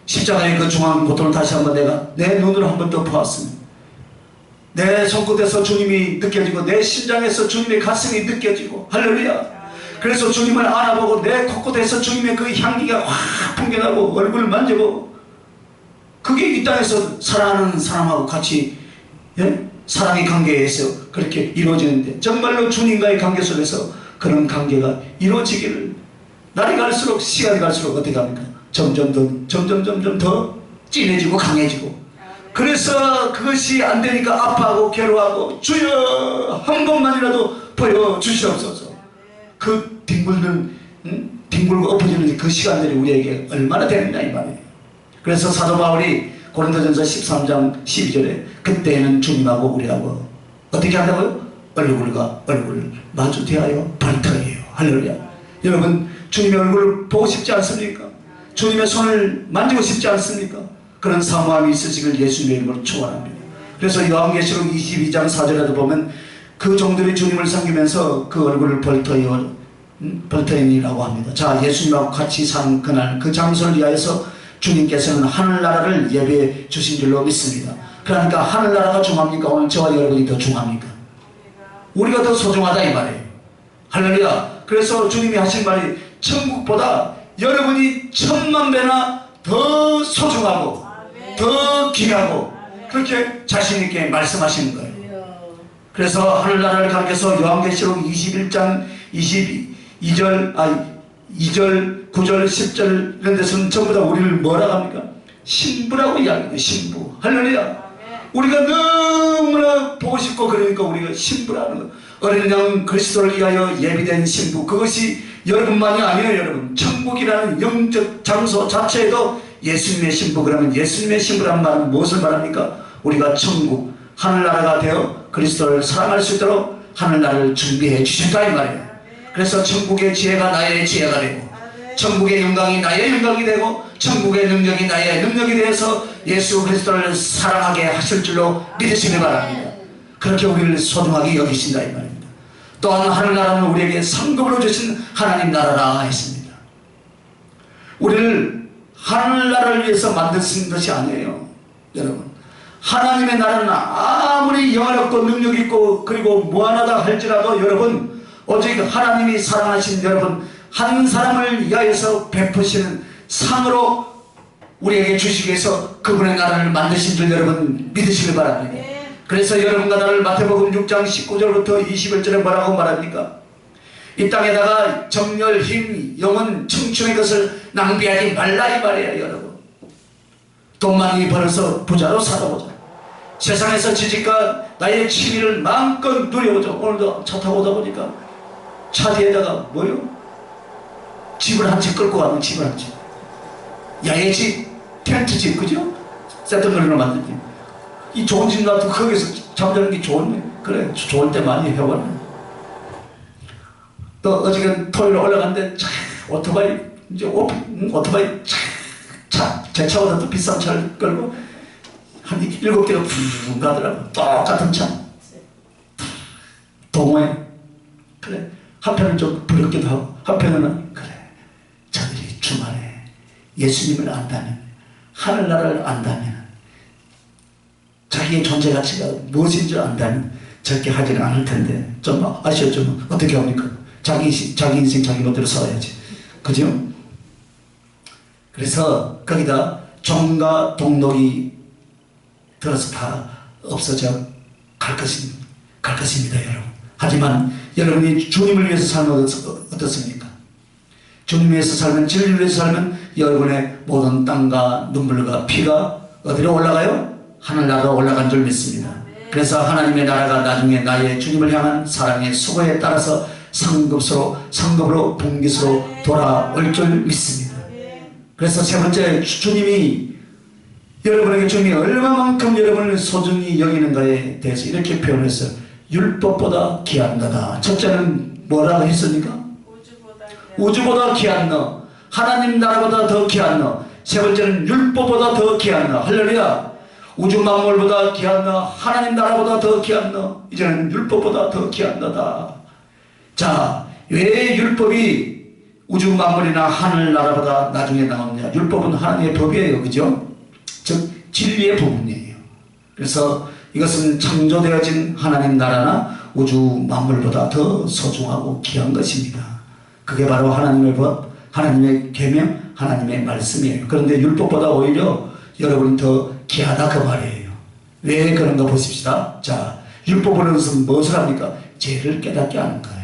십자가의 그 중앙 고통을 다시 한번 내가 내 눈으로 한번 더 보았으면, 내 손끝에서 주님이 느껴지고 내 심장에서 주님의 가슴이 느껴지고, 할렐루야. 그래서 주님을 알아보고 내 코끝에서 주님의 그 향기가 확 풍겨나고 얼굴을 만져보고, 그게 이 땅에서 사랑하는 사람하고 같이 사랑의 관계에서 그렇게 이루어지는데, 정말로 주님과의 관계 속에서 그런 관계가 이루어지기를 날이 갈수록 시간이 갈수록 어떻게 합니까? 점점 더 진해지고 강해지고, 그래서 그것이 안 되니까 아파하고 괴로워하고 주여 한 번만이라도 보여주시옵소서. 그 뒹굴고 엎어지는 그 시간들이 우리에게 얼마나 되느냐 이 말이에요. 그래서 사도 바울이 고린도전서 13장 12절에 그때는 주님하고 우리하고 어떻게 한다고요? 얼굴과 얼굴을 마주 대하여 벌터예요. 할렐루야. 여러분, 주님의 얼굴을 보고 싶지 않습니까? 주님의 손을 만지고 싶지 않습니까? 그런 사모함이 있으시길 예수님의 이름으로 축원합니다. 그래서 요한계시록 22장 4절에도 보면 그 종들이 주님을 섬기면서 그 얼굴을 벌터이니라고 합니다. 자, 예수님하고 같이 산 그날 그 장소를 위하여서 주님께서는 하늘나라를 예배해 주신 줄로 믿습니다. 그러니까 하늘나라가 중요합니까? 오늘 저와 여러분이 더 중요합니까? 우리가 더 소중하다 이 말이에요. 할렐루야. 그래서 주님이 하신 말이 천국보다 여러분이 10,000배나 더 소중하고 더 귀하고 그렇게 자신있게 말씀하시는 거예요. 그래서 하늘나라를 가리켜서 요한계시록 21장 2절 9절 10절 이런 데서는 전부 다 우리를 뭐라고 합니까? 신부라고 이야기해요. 신부. 할렐루야. 우리가 너무나 보고 싶고 그러니까 우리가 신부라는 거. 어린 양 그리스도를 위하여 예비된 신부. 그것이 여러분만이 아니에요. 여러분 천국이라는 영적 장소 자체에도 예수님의 신부. 그러면 예수님의 신부라는 말은 무엇을 말합니까? 우리가 천국 하늘나라가 되어 그리스도를 사랑할 수 있도록 하늘나라를 준비해 주신다 이 말이에요. 그래서 천국의 지혜가 나의 지혜가 되고 천국의 영광이 나의 영광이 되고 천국의 능력이 나의 능력이 되어서 예수 그리스도를 사랑하게 하실 줄로 믿으시기 바랍니다. 그렇게 우리를 소중하게 여기신다 이 말입니다. 또한 하늘나라는 우리에게 상급으로 주신 하나님 나라라 했습니다. 우리를 하늘나라를 위해서 만드신 것이 아니에요. 여러분 하나님의 나라는 아무리 영화롭고 능력있고 그리고 무한하다 할지라도 여러분 오직 하나님이 사랑하신 여러분 한 사람을 위하여서 베푸시는 상으로 우리에게 주시기 위해서 그분의 나라를 만드신 줄 여러분 믿으시길 바랍니다. 그래서 여러분과 나를 마태복음 6장 19절부터 21절에 뭐라고 말합니까? 이 땅에다가 정열, 힘, 영혼, 청춘의 것을 낭비하지 말라 이 말이에요. 여러분 돈 많이 벌어서 부자로 살아보자. 세상에서 지식과 나의 취미를 마음껏 누려보자. 오늘도 차 타고 오다 보니까 차 뒤에다가 뭐요? 집을 한 채 끌고 가는 집을 한 채. 야외집, 텐트집, 그죠? 세트거리로 만든 집. 이 좋은 집 놔두고 거기서 잠자는 게 좋네. 그래, 좋을 때 많이 해봤네. 또 어저께 토요일에 올라갔는데 오토바이, 이제 오토바이 제 차보다 더 비싼 차를 끌고 한 7개가 푸르르 가더라고. 똑같은 차. 동호회. 그래. 한편은 좀 부럽기도 하고 한편은 그래. 저들이 주말에 예수님을 안다면 하늘나라를 안다면 자기의 존재 가치가 무엇인 줄 안다면 저렇게 하지는 않을 텐데 좀 아시죠? 어떻게 합니까? 자기 인생 자기 멋대로 살아야지. 그죠? 그래서 거기다 종과 동록이 들어서 다 없어져 갈 것입니다, 여러분. 하지만 여러분이 주님을 위해서 살면 어떻습니까? 주님을 위해서 살면, 진리를 위해서 살면 여러분의 모든 땀과 눈물과 피가 어디로 올라가요? 하늘나라로 올라간 줄 믿습니다. 그래서 하나님의 나라가 나중에 나의 주님을 향한 사랑의 수고에 따라서 상급으로 분깃으로 돌아올 줄 믿습니다. 그래서 세 번째, 주님이 여러분에게 주님이 얼마만큼 여러분을 소중히 여기는가에 대해서 이렇게 표현했어요. 율법보다 귀한 너다. 첫째는 뭐라고 했습니까? 우주보다 귀한 너. 하나님 나라보다 더 귀한 너. 세 번째는 율법보다 더 귀한 너. 할렐루야. 우주 만물보다 귀한 너. 하나님 나라보다 더 귀한 너. 이제는 율법보다 더 귀한 너다. 자, 왜 율법이 우주 만물이나 하늘 나라보다 나중에 나오느냐? 율법은 하나님의 법이에요. 그죠? 즉 진리의 부분이에요. 그래서 이것은 창조되어진 하나님 나라나 우주 만물보다 더 소중하고 귀한 것입니다. 그게 바로 하나님의 법, 하나님의 계명, 하나님의 말씀이에요. 그런데 율법보다 오히려 여러분이 더 귀하다 그 말이에요. 왜 그런가 보십시다. 자, 율법은 무엇을 합니까? 죄를 깨닫게 하는 거예요.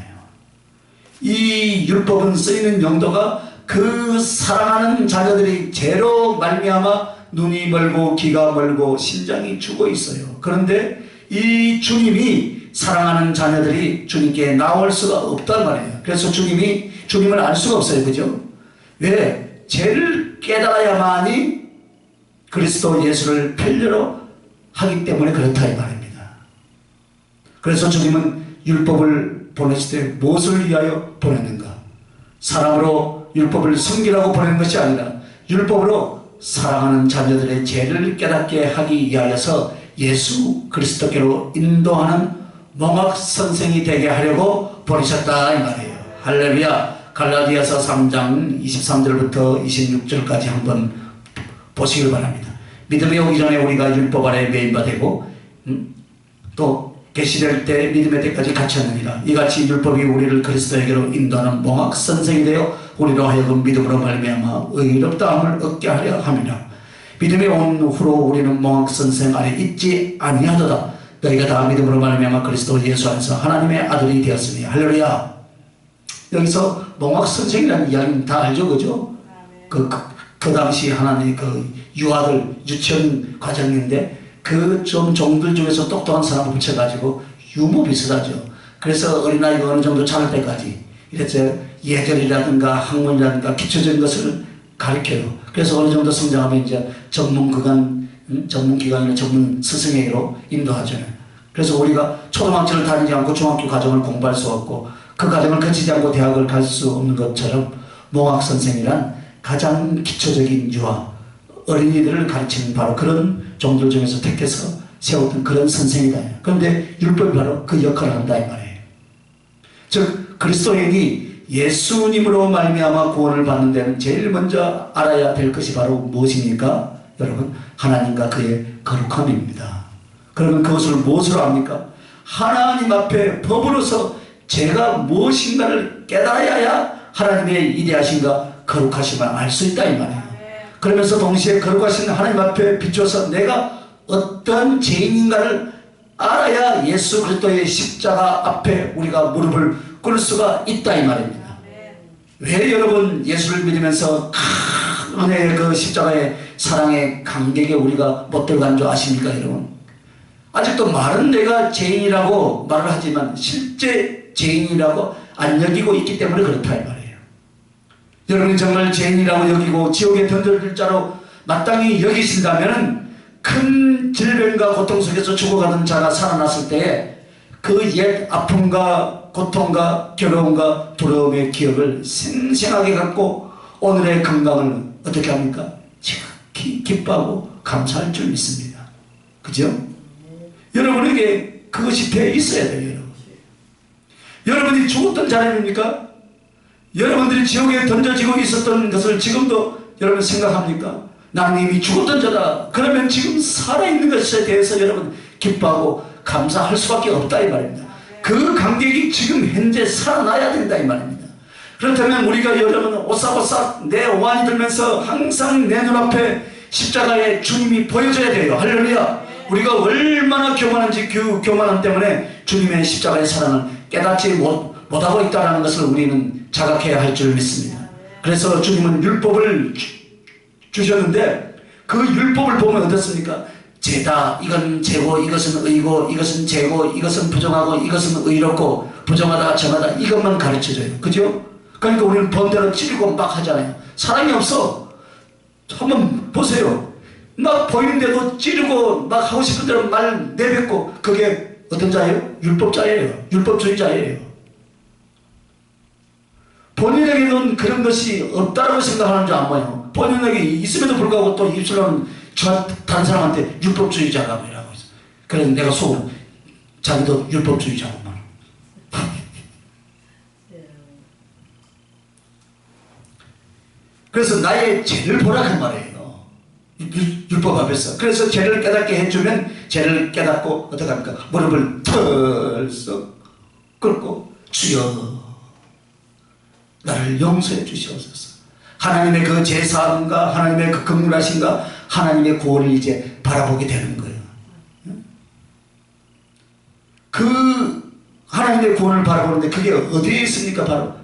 이 율법은 쓰이는 용도가 그 사랑하는 자녀들이 죄로 말미암아 눈이 멀고 귀가 멀고 심장이 죽어 있어요. 그런데 이 주님이 사랑하는 자녀들이 주님께 나올 수가 없단 말이에요. 그래서 주님을 알 수가 없어요. 그죠? 왜? 죄를 깨달아야만이 그리스도 예수를 편려로 하기 때문에 그렇다 이 말입니다. 그래서 주님은 율법을 보내실 때 무엇을 위하여 보냈는가? 사람으로 율법을 섬기라고 보낸 것이 아니라 율법으로 사랑하는 자녀들의 죄를 깨닫게 하기 위하여서 예수 그리스도께로 인도하는 몽학 선생이 되게 하려고 보내셨다 이 말이에요. 할렐루야. 갈라디아서 3장 23절부터 26절까지 한번 보시길 바랍니다. 믿음이 오기 전에 우리가 율법 아래 매인바 되고 또 계시될 때 믿음의 때까지 갇혔느니라. 이같이 율법이 우리를 그리스도에게로 인도하는 몽학 선생이 되어 우리로 하여금 믿음으로 말미암아 의롭다함을 얻게 하려 함이라. 믿음이 온 후로 우리는 몽학 선생 아래 있지 아니하도다. 너희가 다 믿음으로 말미암아 그리스도 예수 안에서 하나님의 아들이 되었으니. 할렐루야. 여기서 몽학 선생이라는 이야기는 다 알죠, 그죠? 그 당시 하나님 그 유아들 유치원 과정인데 그 좀 종들 중에서 똑똑한 사람을 붙여가지고 유머 비슷하죠. 그래서 어린아이가 어느 정도 자랄 때까지 이래서 예절이라든가 학문이라든가 기초적인 것을 가르쳐요. 그래서 어느 정도 성장하면 이제 전문기관이나 전문 스승회로 인도하잖아요. 그래서 우리가 초등학교를 다니지 않고 중학교 과정을 공부할 수 없고 그 과정을 거치지 않고 대학을 갈 수 없는 것처럼 몽학선생이란 가장 기초적인 유아 어린이들을 가르치는 바로 그런 종들 중에서 택해서 세웠던 그런 선생이다. 그런데 율법이 바로 그 역할을 한다 이 말이에요. 즉 그리스도인이 예수님으로 말미암아 구원을 받는 데는 제일 먼저 알아야 될 것이 바로 무엇입니까? 여러분, 하나님과 그의 거룩함입니다. 그러면 그것을 무엇으로 합니까? 하나님 앞에 법으로서 제가 무엇인가를 깨달아야 하나님의 이대하신가 거룩하심을 알 수 있다 이 말이에요. 그러면서 동시에 거룩하신 하나님 앞에 비춰서 내가 어떤 죄인인가를 알아야 예수 그리스도의 십자가 앞에 우리가 무릎을 꿇을 수가 있다 이 말입니다. 왜 여러분 예수를 믿으면서 큰 은혜의 그 십자가의 사랑의 감격에 우리가 못 들어간 줄 아십니까 여러분? 아직도 말은 내가 죄인이라고 말을 하지만 실제 죄인이라고 안 여기고 있기 때문에 그렇다 이 말이에요. 여러분이 정말 죄인이라고 여기고 지옥에 던져질 자로 마땅히 여기신다면 큰 질병과 고통 속에서 죽어가던 자가 살아났을 때에 그 옛 아픔과 고통과 괴로움과 두려움의 기억을 생생하게 갖고 오늘의 건강을 어떻게 합니까? 지극히 기뻐하고 감사할 줄 믿습니다. 그죠? 여러분에게 그것이 돼 있어야 돼요. 여러분. 여러분이 죽었던 자람입니까? 여러분들이 지옥에 던져지고 있었던 것을 지금도 여러분 생각합니까? 나는 이미 죽었던 자다. 그러면 지금 살아있는 것에 대해서 여러분 기뻐하고 감사할 수밖에 없다 이 말입니다. 그 감격이 지금 현재 살아나야 된다 이 말입니다. 그렇다면 우리가 여러분 오싹오싹 내 오한이 들면서 항상 내 눈앞에 십자가의 주님이 보여져야 돼요. 할렐루야. 우리가 얼마나 교만한지 그 교만함 때문에 주님의 십자가의 사랑을 깨닫지 못하고 있다는 것을 우리는 자각해야 할 줄 믿습니다. 그래서 주님은 율법을 주셨는데 그 율법을 보면 어떻습니까? 죄다, 이건 죄고 이것은 의고 이것은 죄고 이것은 부정하고 이것은 의롭고 부정하다 정하다 이것만 가르쳐줘요. 그죠? 그러니까 우리는 번대로 찌르고 막 하잖아요. 사랑이 없어. 한번 보세요. 막 보이는데도 찌르고 막 하고 싶은 대로 말 내뱉고 그게 어떤 자예요? 율법자예요. 율법주의자예요. 본인에게는 그런 것이 없다라고 생각하는 줄 안 봐요. 본인에게 있음에도 불구하고 또 입술로는 다른 사람한테 율법주의자라고 이라고 있어. 그래서 내가 속으로 자기도 율법주의자고 말. 그래서 나의 죄를 보라 그 말이에요. 율법 앞에서. 그래서 죄를 깨닫게 해주면 죄를 깨닫고 어떻게 합니까? 무릎을 털썩 꿇고 주여 나를 용서해 주시옵소서. 하나님의 그 제사함과 하나님의 그 긍휼하심과 하나님의 구원을 이제 바라보게 되는 거예요. 그 하나님의 구원을 바라보는데 그게 어디에 있습니까? 바로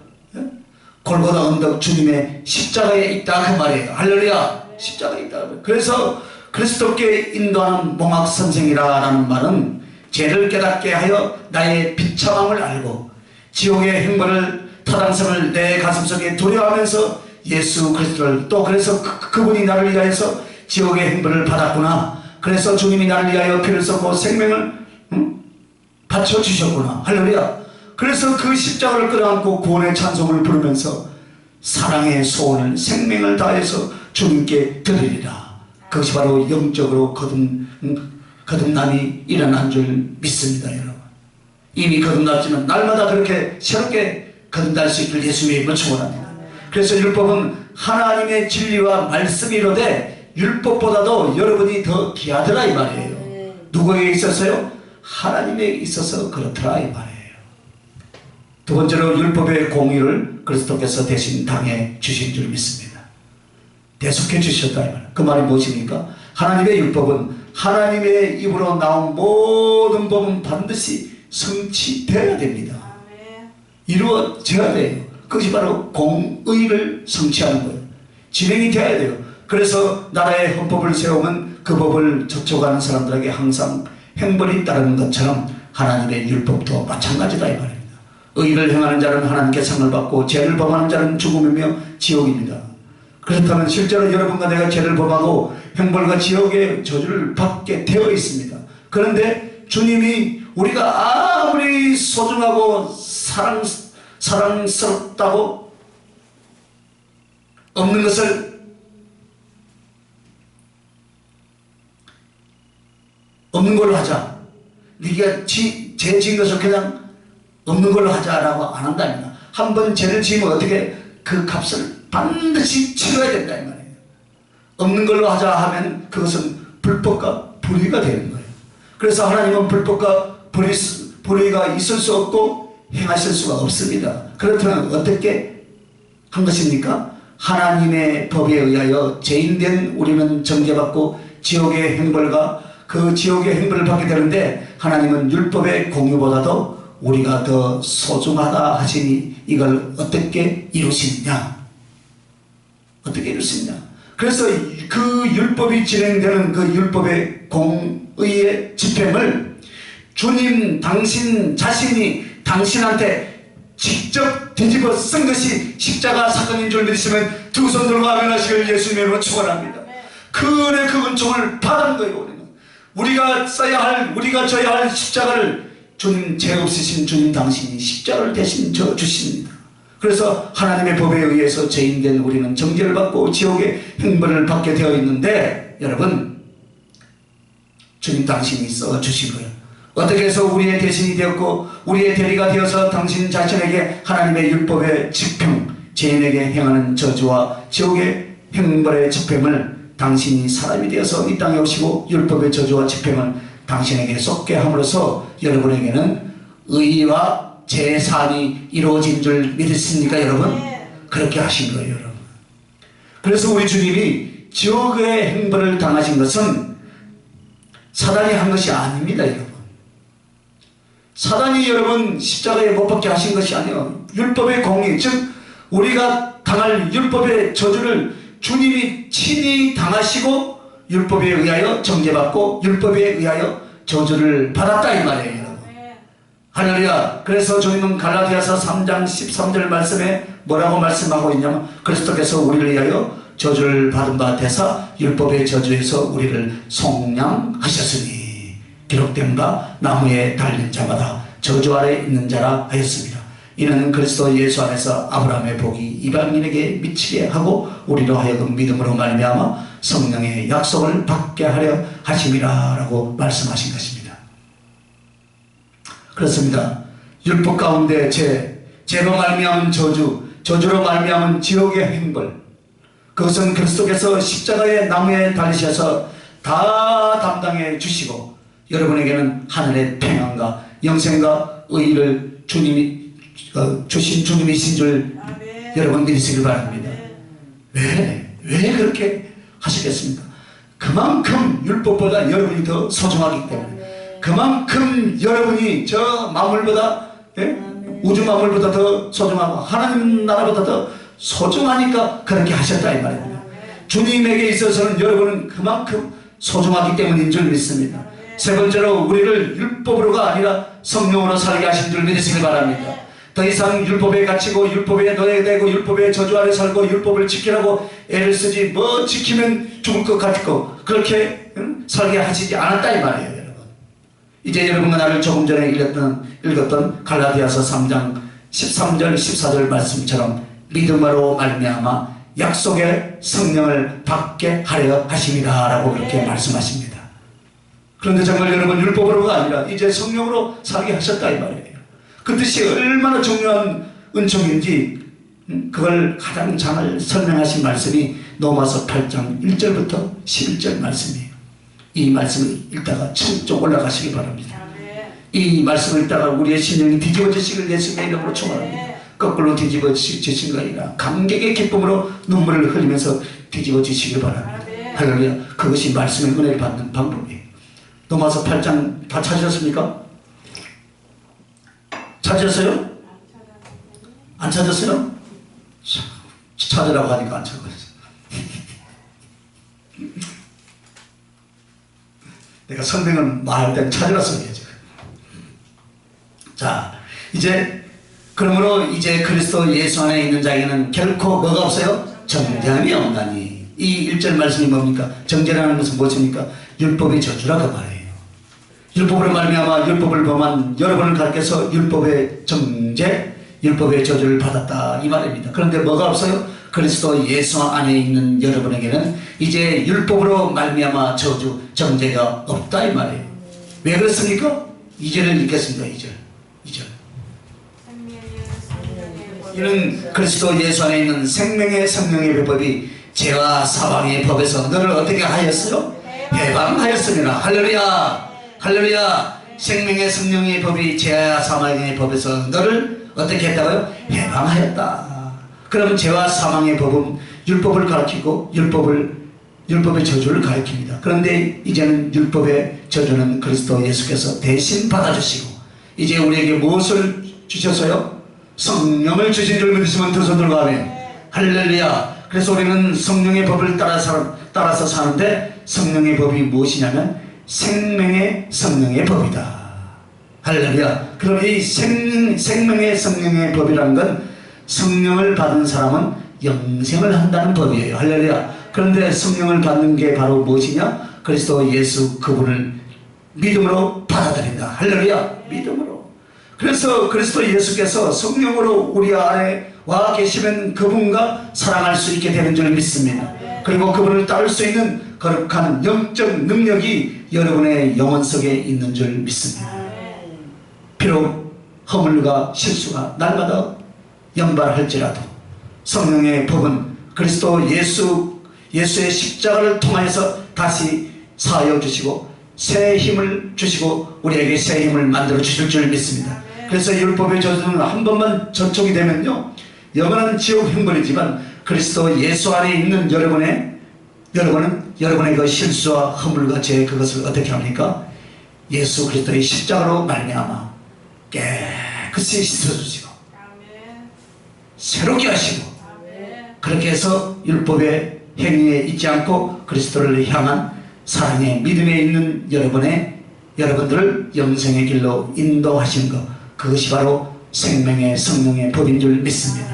골고다 언덕 주님의 십자가에 있다 그 말이에요. 할렐루야. 십자가에 있다. 그래서 그리스도께 인도하는 몽학 선생이라는 말은 죄를 깨닫게 하여 나의 비참함을 알고 지옥의 행벌을 타당성을 내 가슴속에 두려워하면서 예수 그리스도를 또 그래서 그분이 나를 위하여서 지옥의 행벌을 받았구나. 그래서 주님이 나를 위하여 피를 쏟고 생명을 바쳐주셨구나. 할렐루야. 그래서 그 십자가를 끌어안고 구원의 찬송을 부르면서 사랑의 소원을 생명을 다해서 주님께 드리리라. 그것이 바로 영적으로 거듭남이 일어난 줄 믿습니다. 여러분. 이미 거듭났지만 날마다 그렇게 새롭게 거듭날 수 있기를 예수의 이름으로 축원합니다. 그래서 율법은 하나님의 진리와 말씀이로되 율법보다도 여러분이 더 귀하더라 이 말이에요. 누구에게 있어서요? 하나님에 있어서 그렇더라 이 말이에요. 두 번째로 율법의 공의를 그리스도께서 대신 당해 주신 줄 믿습니다. 대속해 주셨다 이 말이에요. 그 말이 무엇입니까? 하나님의 율법은 하나님의 입으로 나온 모든 법은 반드시 성취되어야 됩니다. 이루어져야 돼요. 그것이 바로 공의를 성취하는 거예요. 진행이 되어야 돼요. 그래서 나라의 헌법을 세우면 그 법을 젖혀가는 사람들에게 항상 행벌이 따르는 것처럼 하나님의 율법도 마찬가지다 이 말입니다. 의를 행하는 자는 하나님께 상을 받고 죄를 범하는 자는 죽음이며 지옥입니다. 그렇다면 실제로 여러분과 내가 죄를 범하고 형벌과 지옥의 저주를 받게 되어 있습니다. 그런데 주님이 우리가 아무리 소중하고 사랑스럽다고 없는 것을 없는 걸로 하자. 네가 죄 지은 것을 그냥 없는 걸로 하자라고 안 한답니다. 한번 죄를 지으면 어떻게 그 값을 반드시 치러야 된다 이 말이에요. 없는 걸로 하자 하면 그것은 불법과 불의가 되는 거예요. 그래서 하나님은 불법과 불의가 있을 수 없고 행하실 수가 없습니다. 그렇다면 어떻게 한 것입니까? 하나님의 법에 의하여 죄인된 우리는 정죄받고 지옥의 형벌과 그 지옥의 형벌을 받게 되는데 하나님은 율법의 공유보다도 우리가 더 소중하다 하시니 이걸 어떻게 이루시느냐? 어떻게 이루시느냐? 그래서 그 율법이 진행되는 그 율법의 공의의 집행을 주님 당신 자신이 당신한테 직접 뒤집어 쓴 것이 십자가 사건인 줄 믿으시면 두 손 들고 아멘하시길 예수님으로 축원합니다. 그 은혜 그 은총을 받은 거예요. 우리가 써야 할 우리가 져야 할 십자가를 주님 죄 없으신 주님 당신이 십자가를 대신 져 주십니다. 그래서 하나님의 법에 의해서 죄인된 우리는 정죄를 받고 지옥의 형벌을 받게 되어 있는데 여러분 주님 당신이 써 주신 거예요. 어떻게 해서 우리의 대신이 되었고 우리의 대리가 되어서 당신 자신에게 하나님의 율법의 집행 죄인에게 행하는 저주와 지옥의 형벌의 집행을 당신이 사람이 되어서 이 땅에 오시고 율법의 저주와 집행을 당신에게 쏟게 함으로써 여러분에게는 의와 제사함이 이루어진 줄 믿으십니까 여러분? 그렇게 하신 거예요 여러분. 그래서 우리 주님이 지옥의 형벌을 당하신 것은 사단이 한 것이 아닙니다 여러분. 사단이 여러분 십자가에 못 박게 하신 것이 아니에요. 율법의 공의 즉 우리가 당할 율법의 저주를 주님이 친히 당하시고 율법에 의하여 정죄받고 율법에 의하여 저주를 받았다 이 말이에요 여러분. 할렐루야. 그래서 주님은 갈라디아서 3장 13절 말씀에 뭐라고 말씀하고 있냐면 그리스도께서 우리를 위하여 저주를 받은 바 되사 율법의 저주에서 우리를 속량하셨으니 기록된 바 나무에 달린 자마다 저주 아래 있는 자라 하였습니다. 이는 그리스도 예수 안에서 아브라함의 복이 이방인에게 미치게 하고 우리로 하여금 믿음으로 말미암아 성령의 약속을 받게 하려 하심이라 라고 말씀하신 것입니다. 그렇습니다. 율법 가운데 죄로 말미암은 저주, 저주로 말미암은 지옥의 형벌, 그것은 그리스도께서 십자가의 나무에 달리셔서 다 담당해 주시고 여러분에게는 하늘의 평안과 영생과 의를 주님이 주신 주님이신 줄 여러분 믿으시길 바랍니다. 왜 그렇게 하시겠습니까? 그만큼 율법보다 여러분이 더 소중하기 때문에 그만큼 여러분이 저 만물보다 우주 만물보다 더 소중하고 하나님 나라보다 더 소중하니까 그렇게 하셨다 이 말입니다. 주님에게 있어서는 여러분은 그만큼 소중하기 때문인 줄 믿습니다. 세 번째로 우리를 율법으로가 아니라 성령으로 살게 하신 줄 믿으시길 바랍니다. 더 이상 율법에 갇히고 율법에 노예되고 율법의 저주 아래 살고 율법을 지키라고 애를 쓰지 뭐 지키면 죽을 것 같고 그렇게 살게 하시지 않았다 이 말이에요 여러분. 이제 여러분과 나를 조금 전에 읽었던 갈라디아서 3장 13절 14절 말씀처럼 믿음으로 말미암아 약속의 성령을 받게 하려 하심이다 라고 그렇게 말씀하십니다. 그런데 정말 여러분 율법으로가 아니라 이제 성령으로 살게 하셨다 이 말이에요. 그 뜻이 얼마나 중요한 은총인지 그걸 가장 잘 설명하신 말씀이 로마서 8장 1절부터 11절 말씀이에요. 이 말씀을 읽다가 쭉 올라가시기 바랍니다. 이 말씀을 읽다가 우리의 심령이 뒤집어지시길 예수님의 이름으로 축원합니다. 거꾸로 뒤집어지신 거 아니라 감격의 기쁨으로 눈물을 흘리면서 뒤집어지시길 바랍니다. 할렐루야. 그것이 말씀의 은혜를 받는 방법이에요. 로마서 8장 다 찾으셨습니까? 찾으셨어요? 안 찾았어요? 찾으라고 하니까 안 찾았어요. 내가 성경을 말할 땐 찾으라 소리예요. 자, 이제 그러므로 이제 그리스도 예수 안에 있는 자에게는 결코 뭐가 없어요? 정죄함이 없나니. 이 1절 말씀이 뭡니까? 정죄라는 것은 무엇입니까? 율법의 저주라 그 말이에요. 율법으로 말미암아 율법을 범한 여러분을 가르쳐서 율법의 정죄, 율법의 저주를 받았다 이 말입니다. 그런데 뭐가 없어요? 그리스도 예수 안에 있는 여러분에게는 이제 율법으로 말미암아 저주, 정죄가 없다 이 말이에요. 왜 그렇습니까? 2절을 읽겠습니다. 2절. 이는 그리스도 예수 안에 있는 생명의 성령의 법이 죄와 사망의 법에서 너를 어떻게 하였어요? 해방하였습니다. 할렐루야. 할렐루야. 생명의 성령의 법이 죄와 사망의 법에서 너를 어떻게 했다고요? 해방하였다. 그러면 죄와 사망의 법은 율법을 가르치고 율법의 저주를 가르칩니다. 그런데 이제는 율법의 저주는 그리스도 예수께서 대신 받아주시고 이제 우리에게 무엇을 주셨어요? 성령을 주신 줄 믿으시면 두 손 들고 하면 할렐루야. 그래서 우리는 성령의 법을 따라서 사는데 성령의 법이 무엇이냐면 생명의 성령의 법이다. 할렐루야. 그럼 이 생명의 성령의 법이라는 건 성령을 받은 사람은 영생을 한다는 법이에요. 할렐루야. 그런데 성령을 받는 게 바로 무엇이냐? 그리스도 예수 그분을 믿음으로 받아들인다. 할렐루야. 믿음으로. 그래서 그리스도 예수께서 성령으로 우리 안에 와 계시면 그분과 사랑할 수 있게 되는 줄 믿습니다. 그리고 그분을 따를 수 있는 거룩한 영적 능력이 여러분의 영혼 속에 있는 줄 믿습니다. 비록 허물과 실수가 날마다 연발할지라도 성령의 법은 그리스도 예수의 십자가를 통하여서 다시 사하여 주시고 새 힘을 주시고 우리에게 새 힘을 만들어 주실 줄 믿습니다. 그래서 율법의 저주는 한 번만 전촉이 되면요 영원한 지옥 형벌이지만 그리스도 예수 안에 있는 여러분은 여러분의 그 실수와 허물과 죄 그것을 어떻게 합니까? 예수 그리스도의 십자가로 말미암아 깨끗이 씻어주시고 새롭게 하시고 그렇게 해서 율법의 행위에 있지 않고 그리스도를 향한 사랑의 믿음에 있는 여러분들을 영생의 길로 인도하신 것 그것이 바로 생명의 성령의 법인 줄 믿습니다.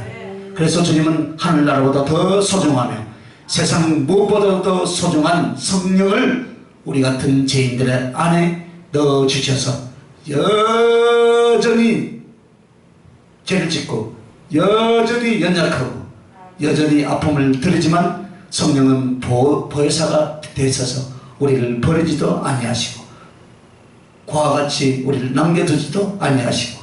그래서 주님은 하늘나라보다 더 소중하며 세상 무엇보다 더 소중한 성령을 우리 같은 죄인들의 안에 넣어주셔서 여전히 죄를 짓고 여전히 연약하고 여전히 아픔을 들이지만 성령은 보혜사가 되셔서 우리를 버리지도 아니하시고 그와 같이 우리를 남겨두지도 아니하시고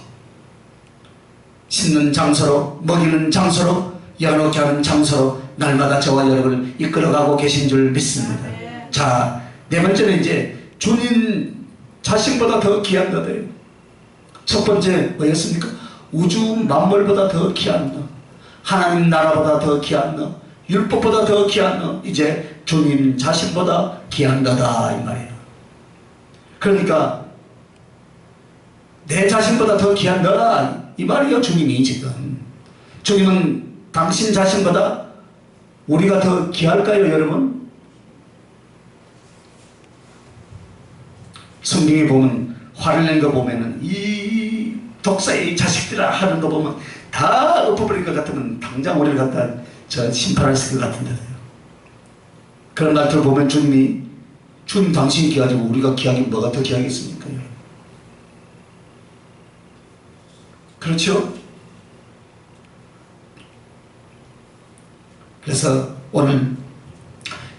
씻는 장소로 먹이는 장소로 여놓게 하는 장소로 날마다 저와 여러분을 이끌어가고 계신 줄 믿습니다. 자, 네 번째는 이제 주님 자신보다 더 귀한 것들. 첫 번째 뭐였습니까? 우주 만물보다 더 귀한 너, 하나님 나라보다 더 귀한 너, 율법보다 더 귀한 너, 이제 주님 자신보다 귀한 너다 이 말이에요. 그러니까 내 자신보다 더 귀한 너다 이 말이에요. 주님이 지금 주님은 당신 자신보다 우리가 더 귀할까요 여러분? 성경에 보면 화를 낸 거 보면은 이 독사의 자식들아 하는 거 보면 다 엎어버릴 것 같으면 당장 우리를 갖다 저 심판했을 것 같은데요. 그런 말들을 보면 주님 당신이 귀하지고 우리가 귀하게 뭐가 더 귀하겠습니까? 그렇죠? 그래서 오늘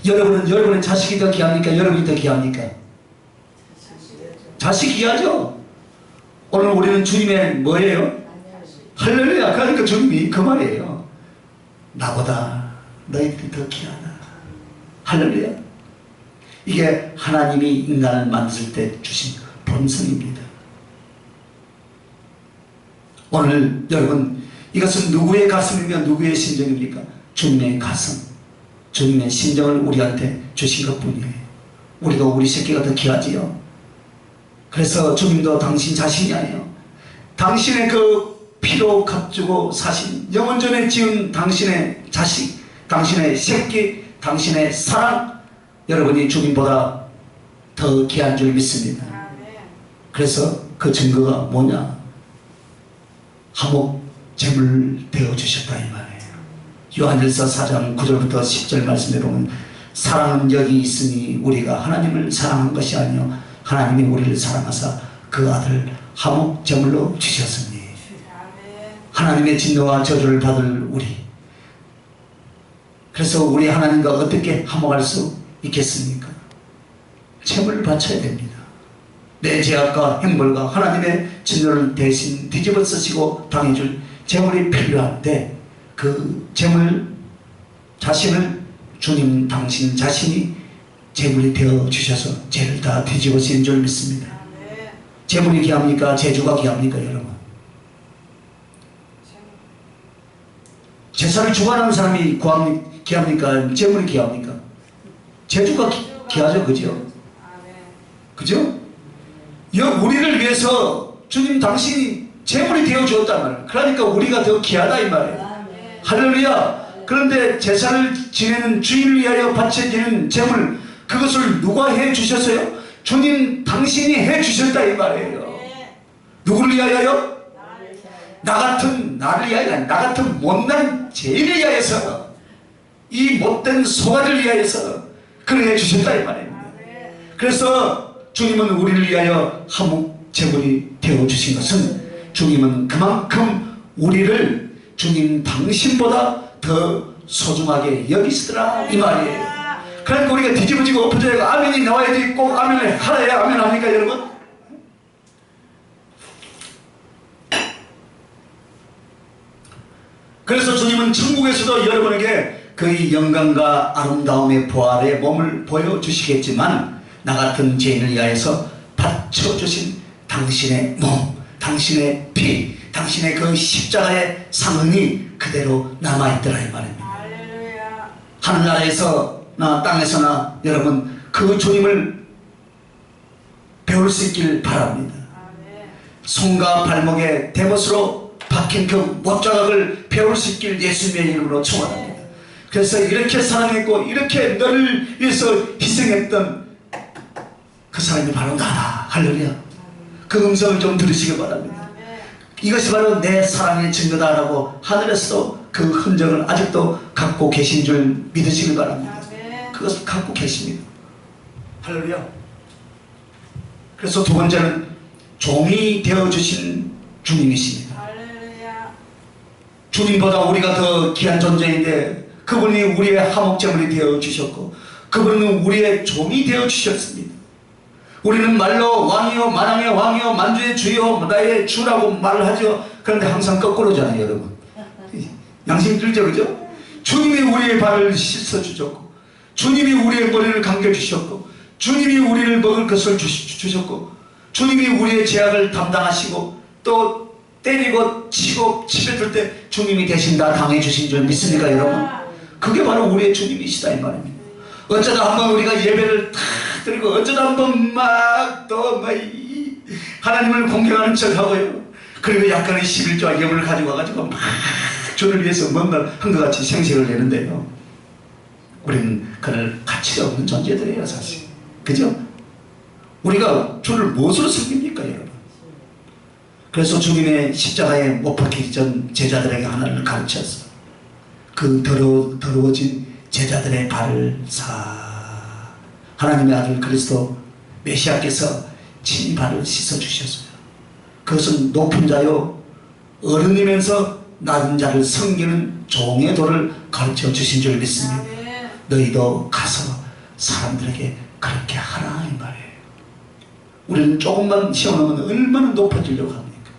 여러분의 자식이 더 귀합니까? 여러분이 더 귀합니까? 자식이 귀하죠? 오늘 우리는 주님의 뭐예요? 할렐루야. 그러니까 주님이 그 말이에요. 나보다 너희들이 더 귀하다. 할렐루야. 이게 하나님이 인간을 만들 때 주신 본성입니다. 오늘 여러분, 이것은 누구의 가슴이며 누구의 심정입니까? 주님의 가슴, 주님의 심정을 우리한테 주신 것뿐이에요. 우리도 우리 새끼가 더 귀하지요. 그래서 주님도 당신 자신이 아니에요. 당신의 그 피로 값주고 사신, 영원 전에 지은 당신의 자식, 당신의 새끼, 당신의 사랑, 여러분이 주님보다 더 귀한 줄 믿습니다. 그래서 그 증거가 뭐냐? 화목 제물 되어주셨다 이 말이에요. 요한일서 4장 9절부터 10절 말씀에 보면 사랑은 여기 있으니 우리가 하나님을 사랑한 것이 아니요 하나님이 우리를 사랑하사 그 아들을 화목 제물로 주셨으니. 하나님의 진노와 저주를 받을 우리, 그래서 우리 하나님과 어떻게 화목할 수 있겠습니까? 제물을 바쳐야 됩니다. 내 죄악과 행벌과 하나님의 진노를 대신 뒤집어 쓰시고 당해줄 제물이 필요한데, 그 제물 자신을 주님 당신 자신이 제물이 되어 주셔서 죄를 다 뒤집어 쓰인 줄 믿습니다. 제물이 귀합니까? 제주가 귀합니까? 여러분, 제사를 주관하는 사람이 귀합니까? 제물이 귀합니까? 제주가 귀하죠. 그죠? 그죠? 우리를 위해서 주님 당신이 제물이 되어 주었단 말이에요. 그러니까 우리가 더 귀하다 이 말이에요. 할렐루야. 그런데 제사를 지내는 주인을 위하여 바쳐지는 제물, 그것을 누가 해 주셨어요? 주님 당신이 해 주셨다 이 말이에요. 누구를 위하여요? 나를 위하여, 나 같은 못난 죄인을 위하여서, 이 못된 소가를 위하여서 그를 해 주셨다 이 말입니다. 그래서 주님은 우리를 위하여 화목 제물이 되어 주신 것은, 주님은 그만큼 우리를 주님 당신보다 더 소중하게 여기시더라 이 말이에요. 그러니까 우리가 뒤집어지고 엎어져야 아멘이 나와야지. 꼭 아멘을 하라야 아멘 합니까 여러분? 그래서 주님은 천국에서도 여러분에게 그의 영광과 아름다움의 부활의 몸을 보여주시겠지만, 나 같은 죄인을 위하여서 바쳐주신 당신의 몸, 당신의 피, 당신의 그 십자가의 상흔이 그대로 남아있더라 이 말입니다. 하늘나라에서나 땅에서나 여러분 그 주님을 배울 수 있길 바랍니다. 손과 발목에 대못으로 박힌 그 못자각을 배울 수 있길 예수님의 이름으로 축원합니다. 그래서 이렇게 사랑했고 이렇게 너를 위해서 희생했던 그 사람이 바로 나다. 할렐루야. 그 음성을 좀 들으시기 바랍니다. 이것이 바로 내 사랑의 증거다라고 하늘에서도 그 흔적을 아직도 갖고 계신 줄 믿으시기 바랍니다. 그것을 갖고 계십니다. 할렐루야. 그래서 두 번째는 종이 되어주신 주님이십니다. 주님보다 우리가 더 귀한 존재인데 그분이 우리의 화목제물이 되어주셨고 그분은 우리의 종이 되어주셨습니다. 우리는 말로 왕이요 만왕의 왕이요 만주의 주요 나의 주라고 말을 하죠. 그런데 항상 거꾸로잖아요 여러분. 양심이 들죠 그죠? 주님이 우리의 발을 씻어주셨고 주님이 우리의 머리를 감겨주셨고 주님이 우리를 먹을 것을 주셨고 주님이 우리의 죄악을 담당하시고 또 때리고 치고 치뱉을 때 주님이 대신 다 당해주신 줄 믿습니까 여러분? 그게 바로 우리의 주님이시다 이 말입니다. 어쩌다 한번 우리가 예배를 탁 드리고 어쩌다 한번 막 또 하나님을 공경하는 척하고요. 그리고 약간의 11조와 예물을 가지고 와가지고 막 주를 위해서 뭔가 한 것 같이 생색을 내는데요. 우리는 그럴 가치가 없는 존재들이에요 사실. 그죠? 우리가 주를 무엇으로 섬깁니까 여러분? 그래서 주님의 십자가에 못 박히기 전 제자들에게 하나를 가르쳤어. 그 더러워진 제자들의 발을 하나님의 아들 그리스도 메시아께서 친히 발을 씻어주셨어요. 그것은 높은 자요 어른이면서 낮은 자를 섬기는 종의 도를 가르쳐 주신 줄 믿습니다. 너희도 가서 사람들에게 그렇게 하라 이 말이에요. 우리는 조금만 시원하면 얼마나 높아지려고 합니까?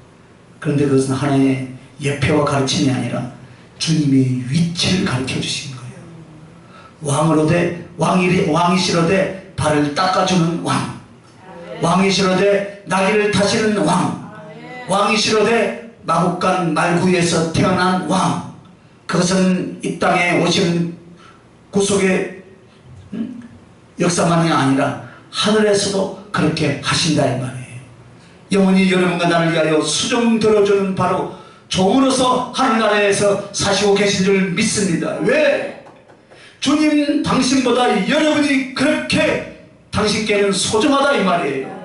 그런데 그것은 하나의 예표와 가르침이 아니라 주님의 위치를 가르쳐 주신 거예요. 왕이시로되 발을 닦아주는 왕, 왕이시로되 나귀를 타시는 왕, 왕이시로되 마국간 말구에서 태어난 왕. 그것은 이 땅에 오신 구속의 역사만이 아니라 하늘에서도 그렇게 하신다 이 말이에요. 영원히 여러분과 나를 위하여 수종 들어주는 바로 종으로서 하늘나라에서 사시고 계신 줄 믿습니다. 왜? 주님 당신보다 여러분이 그렇게 당신께는 소중하다 이 말이에요.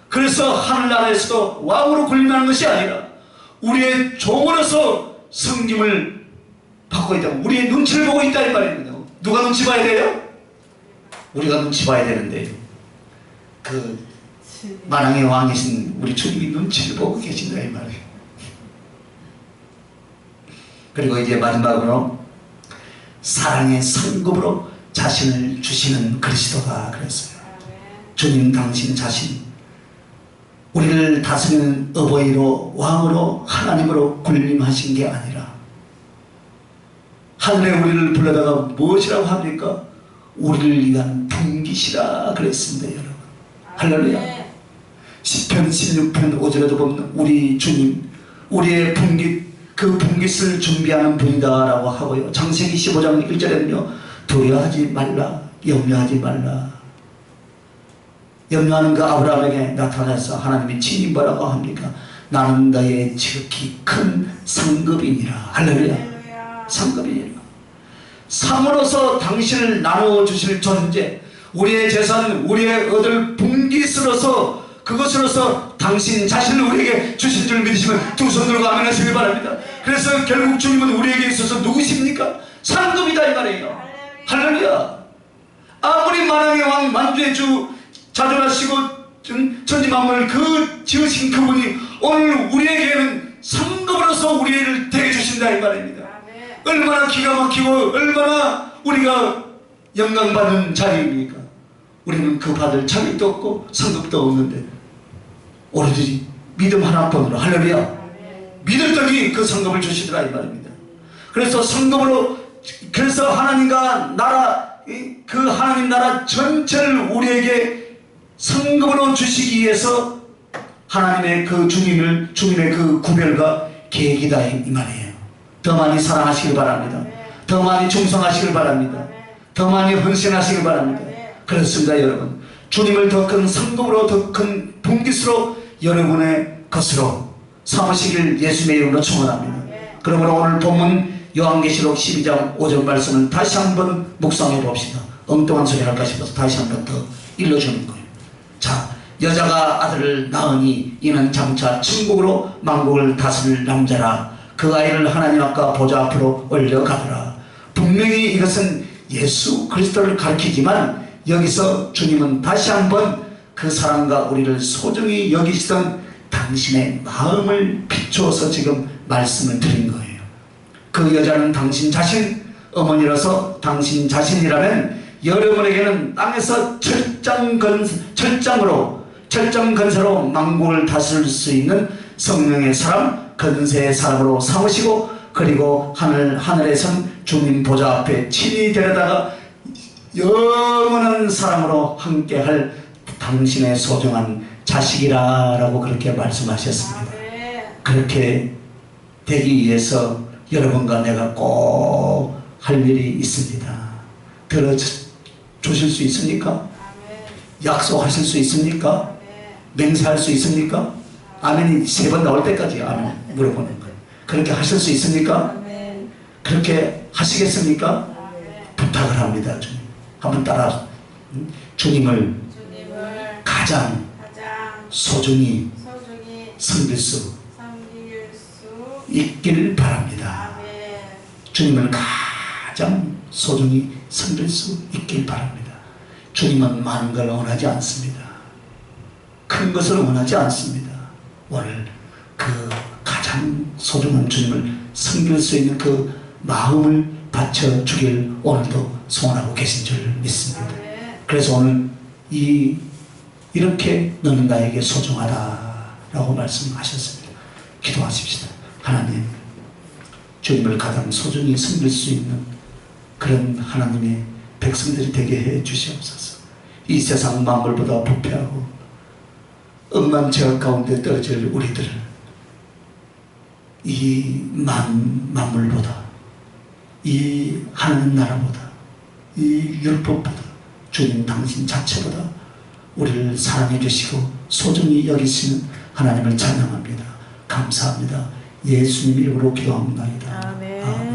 그래서 하늘나라에서도 왕으로 군림하는 것이 아니라 우리의 종으로서 성김을 받고 있다. 우리의 눈치를 보고 있다 이 말입니다. 누가 눈치 봐야 돼요? 우리가 눈치 봐야 되는데 그 만왕의 왕이신 우리 주님이 눈치를 보고 계신다 이 말이에요. 그리고 이제 마지막으로 사랑의 성급으로 자신을 주시는 그리스도가 그랬어요. 주님 당신 자신 우리를 다스리는 어버이로 왕으로 하나님으로 군림하신 게 아니라 하늘에 우리를 불러다가 무엇이라고 합니까? 우리를 위한 분깃이라 그랬습니다 여러분. 할렐루야. 시편 16편 5절에도 보면 우리 주님 우리의 분깃 그 분깃을 준비하는 분이다 라고 하고요. 창세기 15장 1절에는요 두려워하지 말라 염려하지 말라. 염려하는 그 아브라함에게 나타나서 하나님이 친히 뭐라고 합니까? 나는 너의 지극히 큰 상급이니라. 할렐루야. 상급이니라. 상으로서 당신을 나누어 주실 존재, 우리의 재산, 우리의 얻을 분깃으로서 그것으로서 당신 자신을 우리에게 주신 줄 믿으시면 두 손 들고 아멘 하시길 바랍니다. 그래서 결국 주님은 우리에게 있어서 누구십니까? 상급이다 이 말이에요. 할렐루야. 아무리 만왕의 왕 만주의 주 자존하시고 천지만물을 그 지으신 그분이 오늘 우리에게는 상급으로서 우리를 대해 주신다 이 말입니다. 얼마나 기가 막히고 얼마나 우리가 영광받는 자리입니까? 우리는 그 받을 자격도 없고 상급도 없는데 오로지 믿음 하나뿐으로 할렐루야 믿었더니 그 상급을 주시더라 이 말입니다. 그래서 상급으로 그래서 하나님과 나라 그 하나님 나라 전체를 우리에게 상급으로 주시기 위해서 하나님의 그 주님의 그 구별과 계획이다 이 말이에요. 더 많이 사랑하시길 바랍니다. 더 많이 충성하시길 바랍니다. 더 많이 헌신하시길 바랍니다. 그렇습니다 여러분. 주님을 더 큰 상급으로 더 큰 분깃으로 여러분의 것으로 삼으시길 예수님의 이름으로 축원합니다. 그러므로 오늘 본문 요한계시록 12장 5절 말씀을 다시 한번 묵상해 봅시다. 엉뚱한 소리 할까 싶어서 다시 한번 더 일러주는 거예요. 자, 여자가 아들을 낳으니 이는 장차 천국으로 만국을 다스릴 남자라. 그 아이를 하나님 앞과 보좌 앞으로 올려가더라. 분명히 이것은 예수 그리스도를 가리키지만 여기서 주님은 다시 한번 그 사랑과 우리를 소중히 여기시던 당신의 마음을 비추어서 지금 말씀을 드린 거예요. 그 여자는 당신 자신, 어머니라서 당신 자신이라면 여러분에게는 땅에서 철장건사로 만국을 다스릴 수 있는 성령의 사람, 건세의 사람으로 삼으시고 그리고 하늘에선 주님 보좌 앞에 친히 데려다가 영원한 사랑으로 함께할 당신의 소중한 자식이라고 그렇게 말씀하셨습니다. 그렇게 되기 위해서 여러분과 내가 꼭 할 일이 있습니다. 들어주실 수 있습니까? 약속하실 수 있습니까? 맹세할 수 있습니까? 아멘이 3번 나올 때까지 아멘 물어보는 거예요. 그렇게 하실 수 있습니까? 그렇게 하시겠습니까? 부탁을 합니다. 주님. 한번 따라 주님을 가장 소중히 섬길 수 있기를 바랍니다. 주님을 가장 소중히 섬길 수 있길 바랍니다. 주님은 많은 걸 원하지 않습니다. 큰 것을 원하지 않습니다. 오늘 그 가장 소중한 주님을 섬길 수 있는 그 마음을 바쳐주길 오늘도 소원하고 계신 줄 믿습니다. 그래서 오늘 이렇게 너는 나에게 소중하다라고 말씀하셨습니다. 기도하십시다. 하나님, 주님을 가장 소중히 섬길 수 있는 그런 하나님의 백성들이 되게 해 주시옵소서. 이 세상 만물보다 부패하고 억만 죄악 가운데 떨어질 우리들을 이 만물보다, 이 하나님 나라보다, 이 율법보다, 주님 당신 자체보다 우리를 사랑해 주시고 소중히 여기시는 하나님을 찬양합니다. 감사합니다. 예수님 이름으로 기도합니다. 아멘.